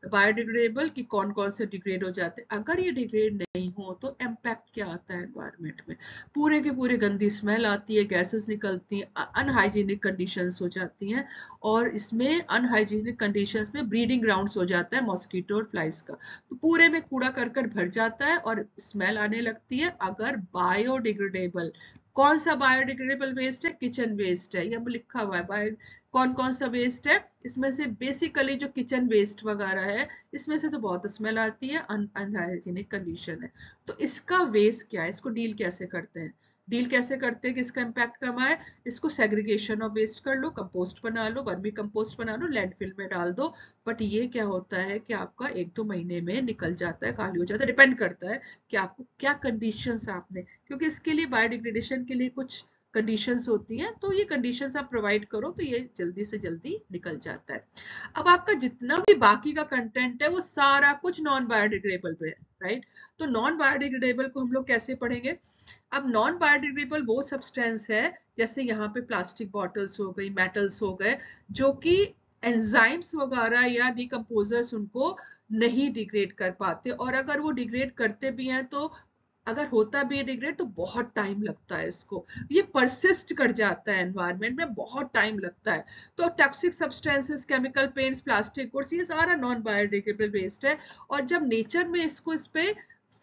biodegradable कि कौन कौन से डिग्रेड हो जाते हैं। अगर ये डिग्रेड नहीं हो तो इम्पैक्ट क्या आता है एनवायरनमेंट में? पूरे के पूरे गंदी स्मेल आती है, गैसेस निकलती हैं, अनहाइजीनिक कंडीशंस हो जाती हैं, और इसमें अनहाइजीनिक कंडीशंस में ब्रीडिंग ग्राउंड्स हो जाता है मॉस्किटो और फ्लाइज का। तो पूरे में कूड़ा करकट भर जाता है और स्मेल आने लगती है। अगर बायोडिग्रेडेबल कौन सा बायोडिग्रेडेबल वेस्ट है? किचन वेस्ट है, ये अब लिखा हुआ है बायो कौन कौन सा वेस्ट है। इसमें से बेसिकली जो किचन वेस्ट वगैरह है, इसमें से तो बहुत स्मेल आती है, अनहाइजीनिक कंडीशन है। तो इसका वेस्ट क्या है, इसको डील कैसे करते हैं? डील कैसे करते हैं कि इसका इम्पैक्ट कम आए? इसको सेग्रीगेशन ऑफ वेस्ट कर लो, कंपोस्ट बना लो, वर्मी कंपोस्ट बना लो, लैंडफिल में डाल दो। बट ये क्या होता है कि आपका 1-2 महीने में निकल जाता है, खाली हो जाता है, डिपेंड करता है कि आपको क्या कंडीशंस आपने, क्योंकि इसके लिए बायोडिग्रेडेशन के लिए कुछ कंडीशंस होती हैं, तो ये कंडीशंस आप प्रोवाइड करो तो ये जल्दी से जल्दी निकल जाता है। अब आपका जितना भी बाकी का कंटेंट है वो सारा कुछ नॉन बायोडिग्रेडेबल पे है, राइट? तो नॉन बायोडिग्रेडेबल को हम लोग कैसे पढ़ेंगे? अब नॉन बायोडिग्रेडेबल वो सब्सटेंस है, जैसे यहाँ पे प्लास्टिक बॉटल्स हो गई, मेटल्स हो गए, जो कि एंजाइम्स वगैरह या डिकम्पोजर्स उनको नहीं डिग्रेड कर पाते, और अगर वो डिग्रेड करते भी हैं तो अगर होता भी है डिग्रेड तो बहुत टाइम लगता है इसको, ये परसिस्ट कर जाता है एनवायरनमेंट में, बहुत टाइम लगता है। तो toxic substances, chemical paints, plastic goods, ये सारा नॉन बायोडिग्रेडेबल वेस्ट है। और जब नेचर में इसको इस पे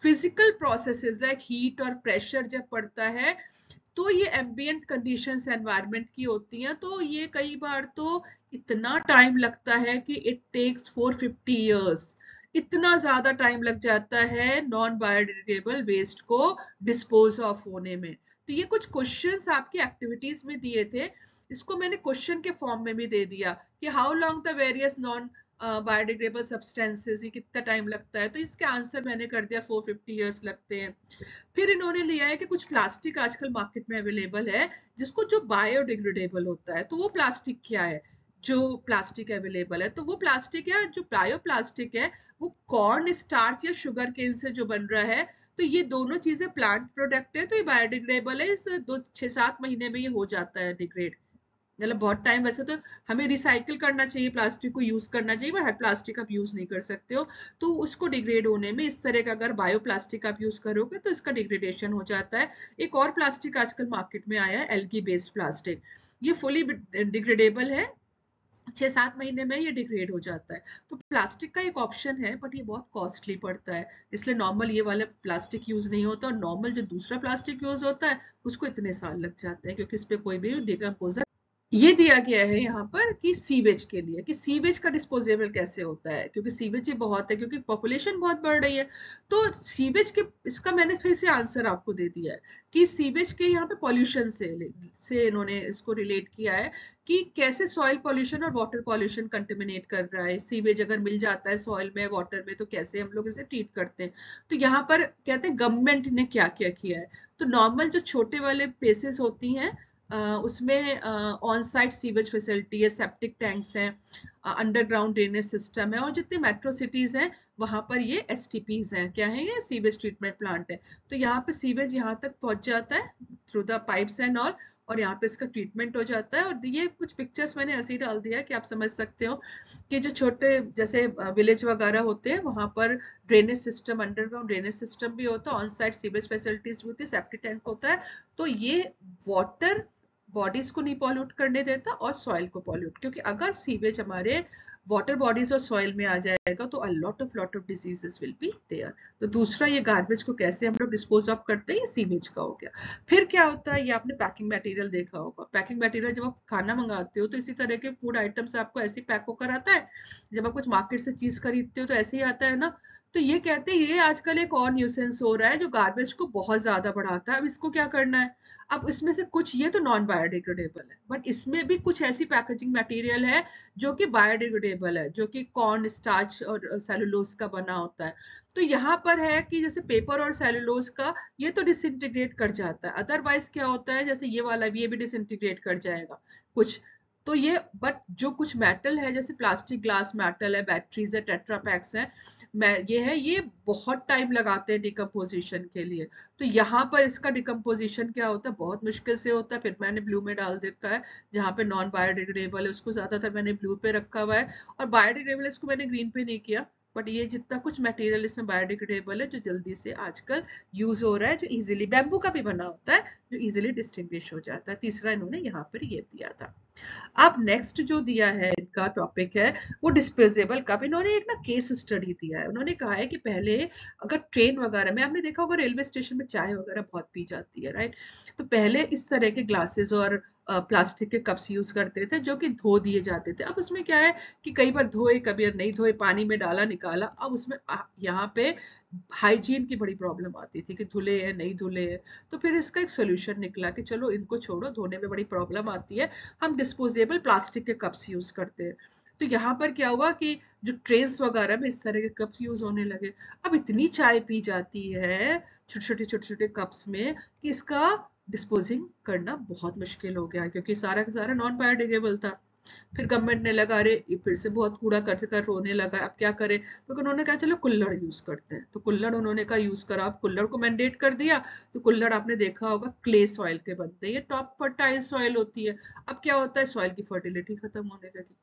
फिजिकल प्रोसेसेस लाइक हीट और प्रेशर जब पड़ता है, तो ये एम्बिएंट कंडीशंस एनवायरनमेंट की होती हैं, तो ये कई बार तो इतना टाइम लगता है कि इट टेक्स 450 इयर्स, इतना ज्यादा टाइम लग जाता है नॉन बायोडिग्रेडेबल वेस्ट को डिस्पोज ऑफ होने में। तो ये कुछ क्वेश्चंस आपकी एक्टिविटीज में दिए थे, इसको मैंने क्वेश्चन के फॉर्म में भी दे दिया कि how long the various non biodegradable substances, ये कितना टाइम लगता है, तो इसके आंसर मैंने कर दिया 450 इयर्स लगते हैं। फिर इन्होंने लिया है कि कुछ प्लास्टिक आजकल मार्केट में अवेलेबल है जिसको जो बायोडिग्रेडेबल होता है, तो वो प्लास्टिक क्या है? जो प्लास्टिक अवेलेबल है, तो वो प्लास्टिक है, जो बायो प्लास्टिक है वो कॉर्न स्टार्च या शुगर केन से जो बन रहा है, तो ये दोनों चीजें प्लांट प्रोडक्ट है, तो ये बायोडिग्रेडेबल है, इस 2-6-7 महीने में ये हो जाता है डिग्रेड, मतलब बहुत टाइम। वैसे तो हमें रिसाइकिल करना चाहिए, प्लास्टिक को यूज करना चाहिए, पर हर प्लास्टिक आप यूज नहीं कर सकते हो, तो उसको डिग्रेड होने में इस तरह का अगर बायो प्लास्टिक आप यूज करोगे तो इसका डिग्रेडेशन हो जाता है। एक और प्लास्टिक आजकल मार्केट में आया है, एल्गी बेस्ड प्लास्टिक, ये फुली डिग्रेडेबल है, 6-7 महीने में ये डिग्रेड हो जाता है। तो प्लास्टिक का एक ऑप्शन है, बट ये बहुत कॉस्टली पड़ता है, इसलिए नॉर्मल ये वाला प्लास्टिक यूज नहीं होता, और नॉर्मल जो दूसरा प्लास्टिक यूज होता है उसको इतने साल लग जाते हैं, क्योंकि इस पे कोई भी डिकम्पोजर। ये दिया गया है यहाँ पर कि सीवेज के लिए, कि सीवेज का डिस्पोजेबल कैसे होता है, क्योंकि सीवेज ही बहुत है, क्योंकि पॉपुलेशन बहुत बढ़ रही है। तो सीवेज के, इसका मैंने फिर से आंसर आपको दे दिया है कि सीवेज के यहाँ पे पॉल्यूशन से इन्होंने इसको रिलेट किया है कि कैसे सॉइल पॉल्यूशन और वाटर पॉल्यूशन कंटेमिनेट कर रहा है। सीवेज अगर मिल जाता है सॉइल में, वाटर में, तो कैसे हम लोग इसे ट्रीट करते हैं। तो यहाँ पर कहते हैं गवर्नमेंट ने क्या क्या किया है। तो नॉर्मल जो छोटे वाले प्लेसेस होती हैं, उसमें ऑन साइट सीवेज फैसिलिटी है, सेप्टिक टैंक्स हैं, अंडरग्राउंड ड्रेनेज सिस्टम है, और जितने मेट्रो सिटीज हैं वहां पर ये एसटीपीज हैं, क्या है ये सीवेज ट्रीटमेंट प्लांट है। तो यहाँ पे सीवेज यहाँ तक पहुंच जाता है through the pipes and all, और यहाँ पे इसका ट्रीटमेंट हो जाता है। और ये कुछ पिक्चर्स मैंने ऐसे ही डाल दिया है कि आप समझ सकते हो कि जो छोटे जैसे विलेज वगैरह होते हैं वहां पर drainage system, underground drainage system भी होता है, ऑन साइट सीवेज फैसिलिटीज भी होती है, सेप्टिक टैंक होता है। तो ये वाटर बॉडीज को नहीं पॉल्यूट करने देता और सॉइल को पॉल्यूट, क्योंकि अगर सीवेज हमारे वाटर बॉडीज और सॉइल में आ जाएगा तो lot of diseases will be there. तो दूसरा, ये गार्बेज को कैसे हम लोग डिस्पोज ऑफ करते हैं, ये सीवेज का हो गया। फिर क्या होता है, ये आपने पैकिंग मटेरियल देखा होगा, पैकिंग मटेरियल जब आप खाना मंगाते हो तो इसी तरह के फूड आइटम्स आपको ऐसे पैक होकर आता है, जब आप कुछ मार्केट से चीज खरीदते हो तो ऐसे ही आता है ना। तो ये कहते हैं ये आजकल एक और न्यूसेंस हो रहा है जो गार्बेज को बहुत ज्यादा बढ़ाता है। अब इसको क्या करना है, अब इसमें से कुछ, ये तो नॉन बायोडिग्रेडेबल है, बट इसमें भी कुछ ऐसी पैकेजिंग मटेरियल है जो कि बायोडिग्रेडेबल है, जो कि कॉर्न स्टार्च और सेलुलोज का बना होता है। तो यहाँ पर है कि जैसे पेपर और सेलुलोज का, ये तो डिसइंटीग्रेट कर जाता है, अदरवाइज क्या होता है, जैसे ये वाला भी, ये भी डिसइंटीग्रेट कर जाएगा कुछ। तो ये, बट जो कुछ मेटल है जैसे प्लास्टिक, ग्लास मेटल है, बैटरीज है, टेट्रा पैक्स है, ये है, ये बहुत टाइम लगाते हैं डिकम्पोजिशन के लिए। तो यहाँ पर इसका डिकम्पोजिशन क्या होता है, बहुत मुश्किल से होता है। फिर मैंने ब्लू में डाल देखा है, जहाँ पे नॉन बायोडिग्रेडेबल है उसको ज्यादातर मैंने ब्लू पे रखा हुआ है, और बायोडिग्रेडेबल इसको मैंने ग्रीन पे नहीं किया, बट ये जितना कुछ मटेरियल इसमें बायोडिग्रेडेबल है जो जल्दी से आजकल यूज हो रहा है, जो इजीली बैम्बू का भी बना होता है, जो इजीली डिस्टिंग्विश हो जाता है। तीसरा इन्होंने यहाँ पर ये दिया था। अब नेक्स्ट जो दिया है इनका टॉपिक है वो डिस्पोजेबल कप। इन्होंने एक ना केस स्टडी दिया है। उन्होंने कहा है कि पहले अगर ट्रेन वगैरह में, आपने देखा होगा रेलवे स्टेशन में चाय वगैरह बहुत पी जाती है, राइट? तो पहले इस तरह के ग्लासेस और प्लास्टिक के कप्स यूज करते थे जो कि धो दिए जाते थे। अब उसमें क्या है कि कई बार धोए, कभी नहीं धोए, पानी में डाला निकाला। अब उसमें यहाँ पे हाइजीन की बड़ी प्रॉब्लम आती थी कि धुले हैं नहीं धुले हैं। तो फिर इसका एक सोल्यूशन निकला कि चलो इनको छोड़ो, धोने में बड़ी प्रॉब्लम आती है, हम डिस्पोजेबल प्लास्टिक के कप्स यूज करते हैं। तो यहाँ पर क्या हुआ कि जो ट्रेन्स वगैरह में इस तरह के कप्स यूज होने लगे। अब इतनी चाय पी जाती है छोटे छोटे कप्स में कि इसका डिस्पोजिंग करना बहुत मुश्किल हो गया, क्योंकि सारा का सारा नॉन बायोडिग्रेडेबल था। फिर गवर्नमेंट ने लगा रहे फिर से बहुत कूड़ा कर कर रोने लगा, अब क्या करें? तो उन्होंने कहा चलो कुल्हड़ यूज करते हैं। तो कुल्हड़ उन्होंने कहा यूज करा। अब कुल्हड़ को मैंडेट कर दिया। तो कुल्हड़ आपने देखा होगा क्ले सॉइल के बनते हैं, ये टॉप फर्टाइल सॉइल होती है। अब क्या होता है, सॉइल की फर्टिलिटी खत्म होने लगी।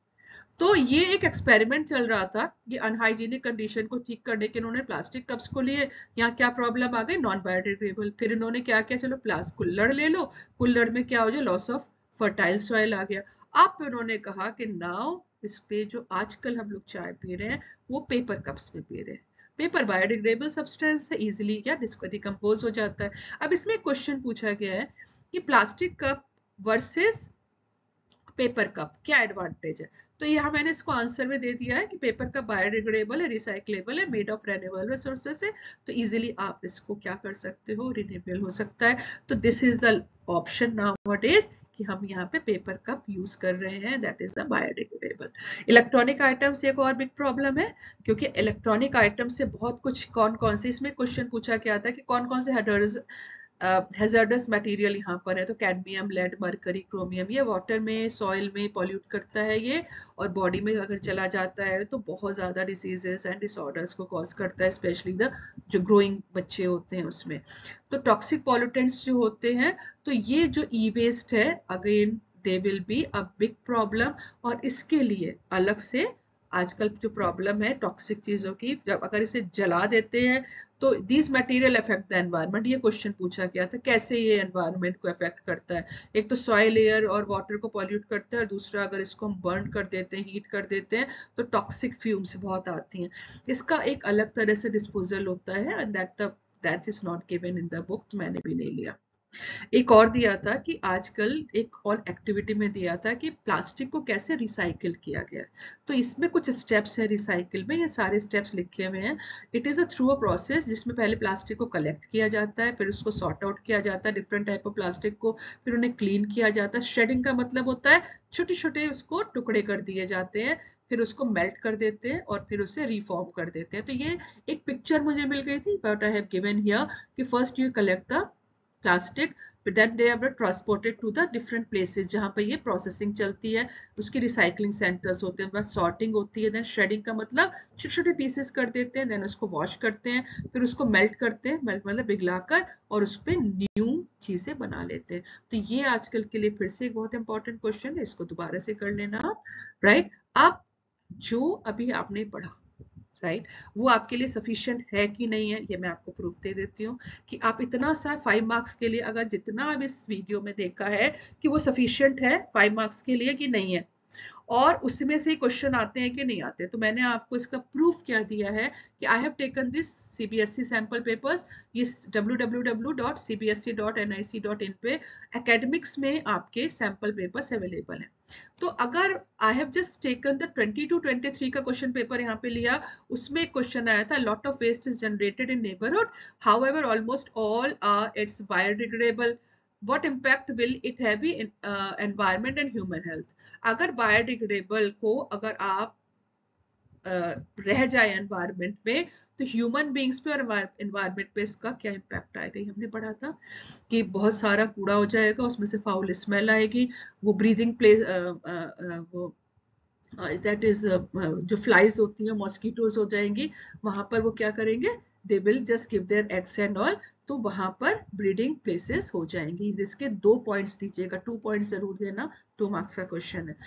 तो ये एक एक्सपेरिमेंट चल रहा था, ये अनहाइजीनिक कंडीशन को ठीक करने के। इन्होंने प्लास्टिक कप्स को लिए, यहाँ क्या प्रॉब्लम आ गई, नॉन बायोडिग्रेडेबल। फिर इन्होंने क्या किया, चलो कुल्हड़ ले लो, कुल्हड़ में क्या हो जाए, लॉस ऑफ फर्टाइल सॉइल आ गया। अब उन्होंने कहा कि नाउ इस पे जो आजकल हम लोग चाय पी रहे हैं वो पेपर कप्स में पी रहे हैं। पेपर बायोडिग्रेडेबल सब्सटेंस है, इजिली क्या डिकम्पोज हो जाता है। अब इसमें क्वेश्चन पूछा गया है कि plastic cup versus paper cup क्या एडवांटेज है। तो यहाँ मैंने इसको आंसर में दे दिया है कि पेपर कप बायोडिग्रेडेबल है, रिसाइक्लेबल है, मेड ऑफ रिन्यूएबल रिसोर्सेज है। तो इजीली आप इसको क्या कर सकते हो, रिन्यूएबल हो सकता है। तो this is the option nowadays कि हम यहाँ पे पेपर कप यूज कर रहे हैं, that is the biodegradable. Electronic items एक और बिग प्रॉब्लम है, क्योंकि इलेक्ट्रॉनिक आइटम से बहुत कुछ कौन कौन से, इसमें क्वेश्चन पूछा गया था कि कौन कौन से हैजर्डस मटेरियल यहाँ पर है। तो कैडमियम, लेड, मरकरी, क्रोमियम, ये वाटर में, सॉइल में पॉल्यूट करता है ये, और बॉडी में अगर चला जाता है तो बहुत ज्यादा डिसीजेस एंड डिसऑर्डर्स को कॉज करता है, स्पेशली द जो ग्रोइंग बच्चे होते हैं उसमें। तो टॉक्सिक पॉल्यूटेंट्स जो होते हैं, तो ये जो ई वेस्ट है, again they will be a big problem. और इसके लिए अलग से आजकल जो प्रॉब्लम है टॉक्सिक चीजों की, जब अगर इसे जला देते हैं तो these material affect the environment. ये क्वेश्चन पूछा गया था कैसे ये एनवायरनमेंट को अफेक्ट करता है। एक तो सॉइल, एयर और वाटर को पॉल्यूट करता है, और दूसरा अगर इसको हम बर्न कर देते हैं, हीट कर देते हैं, तो टॉक्सिक फ्यूम्स बहुत आती हैं। इसका एक अलग तरह से डिस्पोजल होता है, and that is not given in the book, तो मैंने भी नहीं लिया। एक और दिया था कि आजकल एक और एक्टिविटी में दिया था कि प्लास्टिक को कैसे रिसाइकिल किया गया। तो इसमें कुछ स्टेप्स है रिसाइकिल में, ये सारे स्टेप्स लिखे हुए हैं। It is a through a process जिसमें पहले प्लास्टिक को कलेक्ट किया जाता है, फिर उसको सॉर्ट आउट किया जाता है डिफरेंट टाइप ऑफ प्लास्टिक को, फिर उन्हें क्लीन किया जाता है। श्रेडिंग का मतलब होता है छोटे छोटे उसको टुकड़े कर दिए जाते हैं, फिर उसको मेल्ट कर देते हैं और फिर उसे रिफॉर्म कर देते हैं। तो ये एक पिक्चर मुझे मिल गई थी, but I have given here कि first you collect the plastic, but then they are transported to the different places जहाँ पे ये प्रोसेसिंग चलती है, उसकी रिसाइकलिंग सेंटर्स होते हैं, सॉर्टिंग होती है, देन श्रेडिंग का मतलब छोटे छोटे पीसेस कर देते हैं, देन उसको वॉश करते हैं, फिर उसको मेल्ट करते हैं, मेल्ट मतलब पिघलाकर, और उस पर न्यू चीजें बना लेते हैं। तो ये आजकल के लिए फिर से एक बहुत इंपॉर्टेंट क्वेश्चन है, इसको दोबारा से कर लेना आप, राइट? अब जो अभी आपने पढ़ा, राइट, वो आपके लिए सफिशिएंट है कि नहीं है, ये मैं आपको प्रूफ दे देती हूँ कि आप इतना सा 5 मार्क्स के लिए, अगर जितना अब इस वीडियो में देखा है कि वो सफिशिएंट है 5 मार्क्स के लिए कि नहीं है, और उसमें से क्वेश्चन आते हैं कि नहीं आते। तो मैंने आपको इसका प्रूफ क्या दिया है कि I have taken this CBSE sample papers, ये www.cbsc.nic.in पे एकेडमिक्स में आपके सैंपल पेपर्स अवेलेबल हैं। तो अगर I have just taken the 22 to 23 का क्वेश्चन पेपर यहाँ पे लिया, उसमें एक क्वेश्चन आया था, lot of waste is generated in neighbourhood, however almost all it's biodegradable, what impact will it have in environment and human health। अगर बायोडिग्रेडेबल को अगर आप रह जाए एनवायरनमेंट में, तो ह्यूमन बींग्स पे और एनवायरनमेंट पे इसका क्या इम्पैक्ट आएगा। हमने पढ़ा था कि बहुत सारा कूड़ा हो जाएगा, उसमें से फाउल स्मेल आएगी, वो ब्रीदिंग प्लेस वो दैट इज जो फ्लाइज होती हैं, मॉस्किटोज हो जाएंगी, वहां पर वो क्या करेंगे, they will just give their eggs and all, तो वहां पर ब्रीडिंग प्लेसेस हो जाएंगी। इसके 2 पॉइंट्स दीजिएगा, 2 पॉइंट्स जरूर देना, 2 मार्क्स का क्वेश्चन है।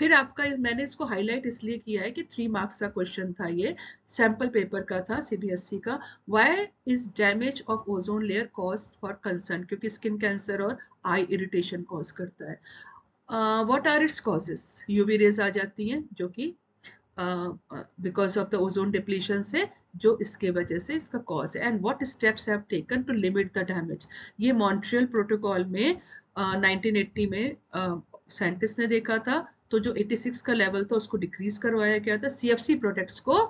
फिर आपका, मैंने इसको हाईलाइट इसलिए किया है कि 3 मार्क्स का क्वेश्चन था, ये सैंपल पेपर का था सीबीएसई का। Why is damage of ozone layer cause for concern, क्योंकि स्किन कैंसर और आई इरिटेशन कॉज करता है। What are its causes, UV rays आ जाती हैं जो कि because of the ozone depletion से, जो इसके वजह से इसका कॉज है। And what steps have taken to limit the damage, ये मॉन्ट्रियल प्रोटोकॉल में 1980 में साइंटिस्ट ने देखा था, तो जो 86 का लेवल था उसको डिक्रीज करवाया गया था। सीएफसी प्रोडक्ट्स को,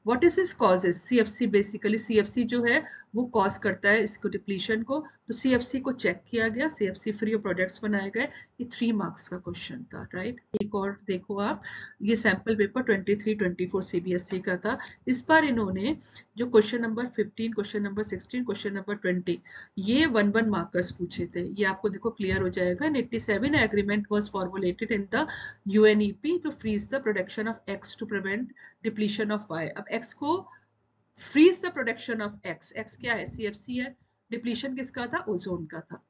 what is is causes, CFC basically, CFC जो है वो कॉज करता है इसको डिप्लीशन को, तो सीएफसी को चेक किया गया, सीएफसी फ्री प्रोडक्ट्स बनाए गए। ये 3 मार्क्स का क्वेश्चन था, राइट। एक और देखो आप, ये सैंपल पेपर 23-24 सीबीएसई का था। इस बार इन्होंने जो question number 15, question number 16, question number 20, ये 1-1 मार्कर्स पूछे थे। ये आपको देखो क्लियर हो जाएगा। In 87 agreement was formulated in the UNEP to freeze the production of X to prevent depletion of Y. अब एक्स को freeze the production of X, X क्या है, सीएफसी है, डिप्लीशन किसका था, ओजोन का था।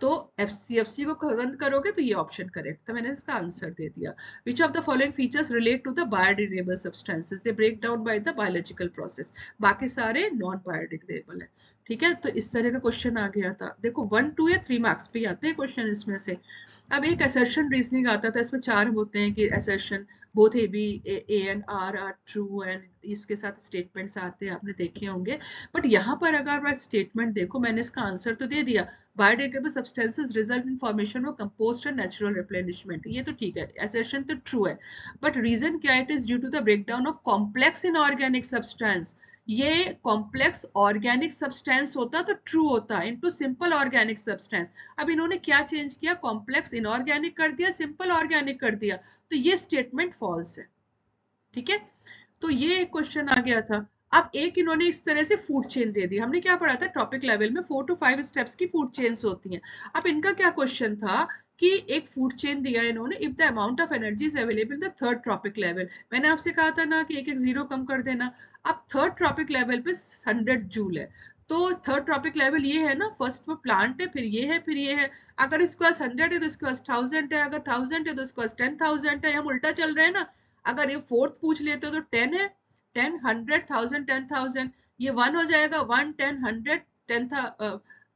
तो एफसीएफसी को बंद करोगे तो ये ऑप्शन करेक्ट था, मैंने इसका आंसर दे दिया। Which of the following features relate to the biodegradable substances, they break down by the biological process, बाकी सारे नॉन बायोडिग्रेडेबल है। ठीक है, तो इस तरह का क्वेश्चन आ गया था। देखो 1, 2 या 3 मार्क्स पे आते हैं क्वेश्चन इसमें से। अब एक असर्शन रीजनिंग आता था, इसमें 4 होते हैं कि assertion both A B A and R are true, and इसके साथ स्टेटमेंट्स आते हैं, आपने देखे होंगे। बट यहाँ पर अगर आप स्टेटमेंट देखो, मैंने इसका आंसर तो दे दिया, biodegradable substances result in formation of compost and natural replenishment, ये तो ठीक है, असर्शन तो ट्रू है। बट रीजन क्या है, it is due to the breakdown of complex inorganic substance. ये कॉम्प्लेक्स ऑर्गेनिक सब्सटेंस होता तो ट्रू होता इनटू सिंपल ऑर्गेनिक सब्सटेंस। अब इन्होंने क्या चेंज किया, कॉम्प्लेक्स इनऑर्गेनिक कर दिया, सिंपल ऑर्गेनिक कर दिया, तो ये स्टेटमेंट फॉल्स है। ठीक है, तो ये एक क्वेश्चन आ गया था। अब एक इन्होंने इस तरह से फूड चेन दे दी, हमने क्या पढ़ा था टॉपिक लेवल में 4 to 5 स्टेप्स की फूड चेन्स होती हैं। अब इनका क्या क्वेश्चन था कि एक फूड चेन दिया इन्होंने, if the amount of energy is available in the third trophic level. मैंने आपसे कहा था ना कि एक एक जीरो कम कर देना। अब थर्ड ट्रॉपिक लेवल पे 100 जूल है, तो थर्ड ट्रॉपिक लेवल ये है ना, फर्स्ट में प्लांट है, फिर ये है, फिर ये है। अगर इसके पास 100 है तो इसके पास 1000 है, अगर 1000 है तो इसके पास 10,000 है, हम उल्टा चल रहे हैं ना। अगर ये फोर्थ पूछ लेते हो तो 10 है, 10, 100, 1000, 10,000, ये 1 हो जाएगा, 1, 10, 100, 10,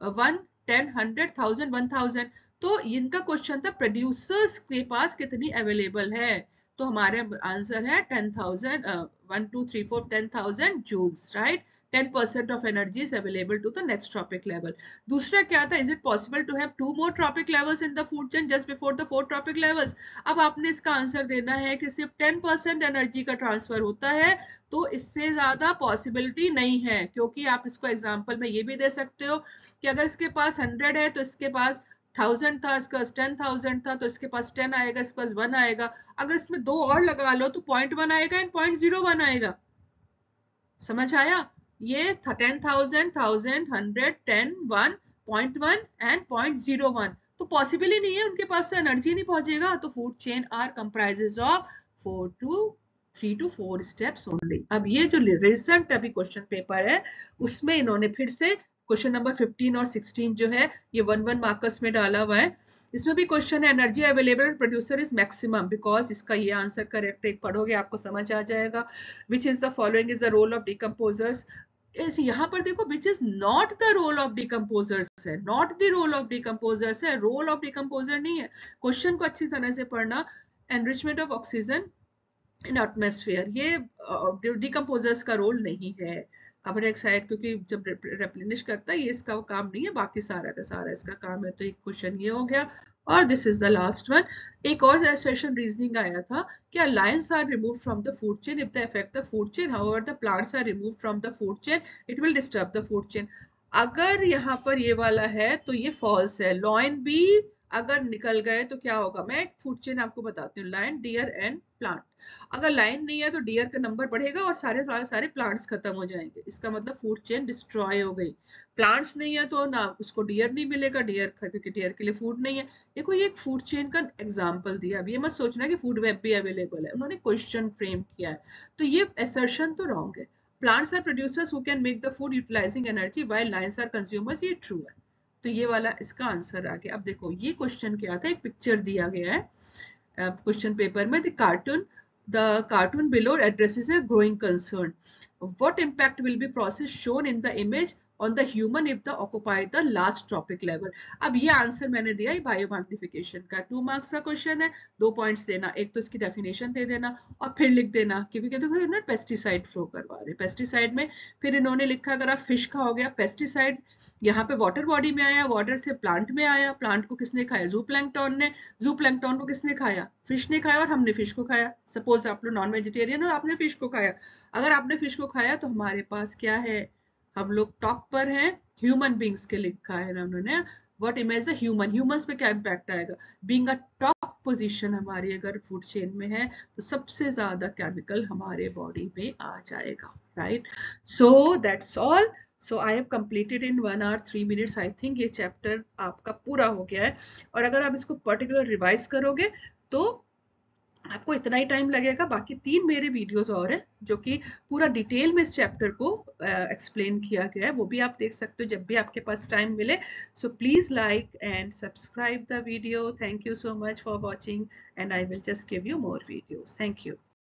1, 10, 100, 1000, 1000। तो इनका क्वेश्चन था प्रोड्यूसर्स के पास कितनी अवेलेबल है, तो हमारे आंसर है 10,000, 1, 2, 3, 4, 10,000 joules, right. 10% of energy is available to the next tropic level. दूसरा क्या था, is it possible to have 2 more tropic levels in the food chain just before the 4 tropic levels? अब आपने इसका आंसर देना है कि सिर्फ 10% एनर्जी का ट्रांसफर होता है, तो इससे ज्यादा पॉसिबिलिटी नहीं है। क्योंकि आप इसको एग्जांपल में ये भी दे सकते हो कि अगर इसके पास 100 है तो इसके पास 1000 था, इसका 10,000 था, तो इसके पास 10 आएगा, इसके पास 1 आएगा। अगर इसमें 2 और लगा लो तो 0.1 आएगा एंड 0.01 आएगा। समझ आया? ये 10,000, 1000, 100, 10, 1, 0.1 एंड 0.01, तो पॉसिबल ही नहीं है, उनके पास तो एनर्जी नहीं पहुंचेगा। तो food chain are comprises of 3 to 4 steps only. अब ये जो रिसेंट अभी क्वेश्चन पेपर है उसमें इन्होंने फिर से क्वेश्चन नंबर 15 और 16 जो है ये 1-1 मार्कर्स में डाला हुआ है। इसमें भी क्वेश्चन है energy available producer is maximum, because इसका ये आंसर करेक्ट है, पढ़ोगे आपको समझ आ जाएगा। Which is the following is the role of decomposers, यहाँ पर देखो which is not the role of decomposers है, not the role of decomposers है, रोल ऑफ डिकम्पोजर नहीं है। क्वेश्चन को अच्छी तरह से पढ़ना। Enrichment of oxygen in atmosphere, ये डिकम्पोजर्स का रोल नहीं है। कार्बन डाइऑक्साइड क्योंकि जब रेप्लेनिश करता है ये इसका काम नहीं है, बाकी सारा का सारा इसका काम है। तो एक क्वेश्चन ये हो गया, और this is the last one. एक और सेशन रीजनिंग आया था, क्या lions are removed from the food chain if the affect the food chain, however the plants are removed from the food chain it will disturb the food chain. अगर यहाँ पर ये वाला है तो ये फॉल्स है। लॉयन भी अगर निकल गए तो क्या होगा, मैं एक फूड चेन आपको बताती हूँ, लायन, डियर एंड प्लांट। अगर लाइन नहीं है तो डियर का नंबर बढ़ेगा और सारे प्लांट्स खत्म हो जाएंगे, इसका मतलब फूड चेन डिस्ट्रॉय हो गई। प्लांट्स नहीं है तो ना उसको डियर नहीं मिलेगा, डियर क्योंकि डियर के लिए फूड नहीं है। देखो ये एक फूड चेन का एग्जांपल दिया। अब ये मत सोचना कि फूड वेब भी अवेलेबल है, उन्होंने क्वेश्चन फ्रेम किया है, तो ये असर्शन तो रॉन्ग है। Plants are producers who can make the food utilising energy while lions are consumers, ये ट्रू है। तो ये वाला इसका आंसर आ गया। अब देखो ये क्वेश्चन क्या था, एक पिक्चर दिया गया है क्वेश्चन पेपर में, the cartoon below addresses a growing concern. What impact will be process shown in the image on the human if the occupy the last trophic level? अब ये आंसर मैंने दिया है बायो मैग्निफिकेशन का. 2 मार्क्स का क्वेश्चन है, 2 पॉइंट्स देना, एक तो इसकी डेफिनेशन दे देना और फिर लिख देना, क्योंकि देखो ना पेस्टिसाइड फ्लो करवा रहे. पेस्टिसाइड में फिर इन्होंने लिखा अगर आप फिश खाओगे, पेस्टिसाइड यहाँ पे वाटर बॉडी में आया, वाटर से प्लांट में आया, प्लांट को किसने खाया? ज़ूप्लैंक्टन ने. ज़ूप्लैंक्टन को किसने खाया? फिश ने खाया और हमने फिश को खाया. सपोज आप लोग नॉन वेजिटेरियन हो, आपने फिश को खाया. अगर आपने फिश को खाया तो हमारे पास क्या है? हम लोग टॉप पर हैं. ह्यूमन बींग्स के लिखा है ना उन्होंने. What image the human, humans पे क्या इम्पैक्ट आएगा? बीइंग अ टॉप पोजीशन हमारी अगर फूड चेन में है तो सबसे ज्यादा केमिकल हमारे बॉडी में आ जाएगा. Right. So that's all. So I have completed in 1 hour 3 minutes. I think ये चैप्टर आपका पूरा हो गया है. और अगर आप इसको पर्टिकुलर रिवाइज करोगे तो आपको इतना ही टाइम लगेगा. बाकी 3 मेरे वीडियोस और हैं जो कि पूरा डिटेल में इस चैप्टर को एक्सप्लेन किया गया है, वो भी आप देख सकते हो जब भी आपके पास टाइम मिले. So please like and subscribe the video. Thank you so much for watching and I will just give you more videos. Thank you.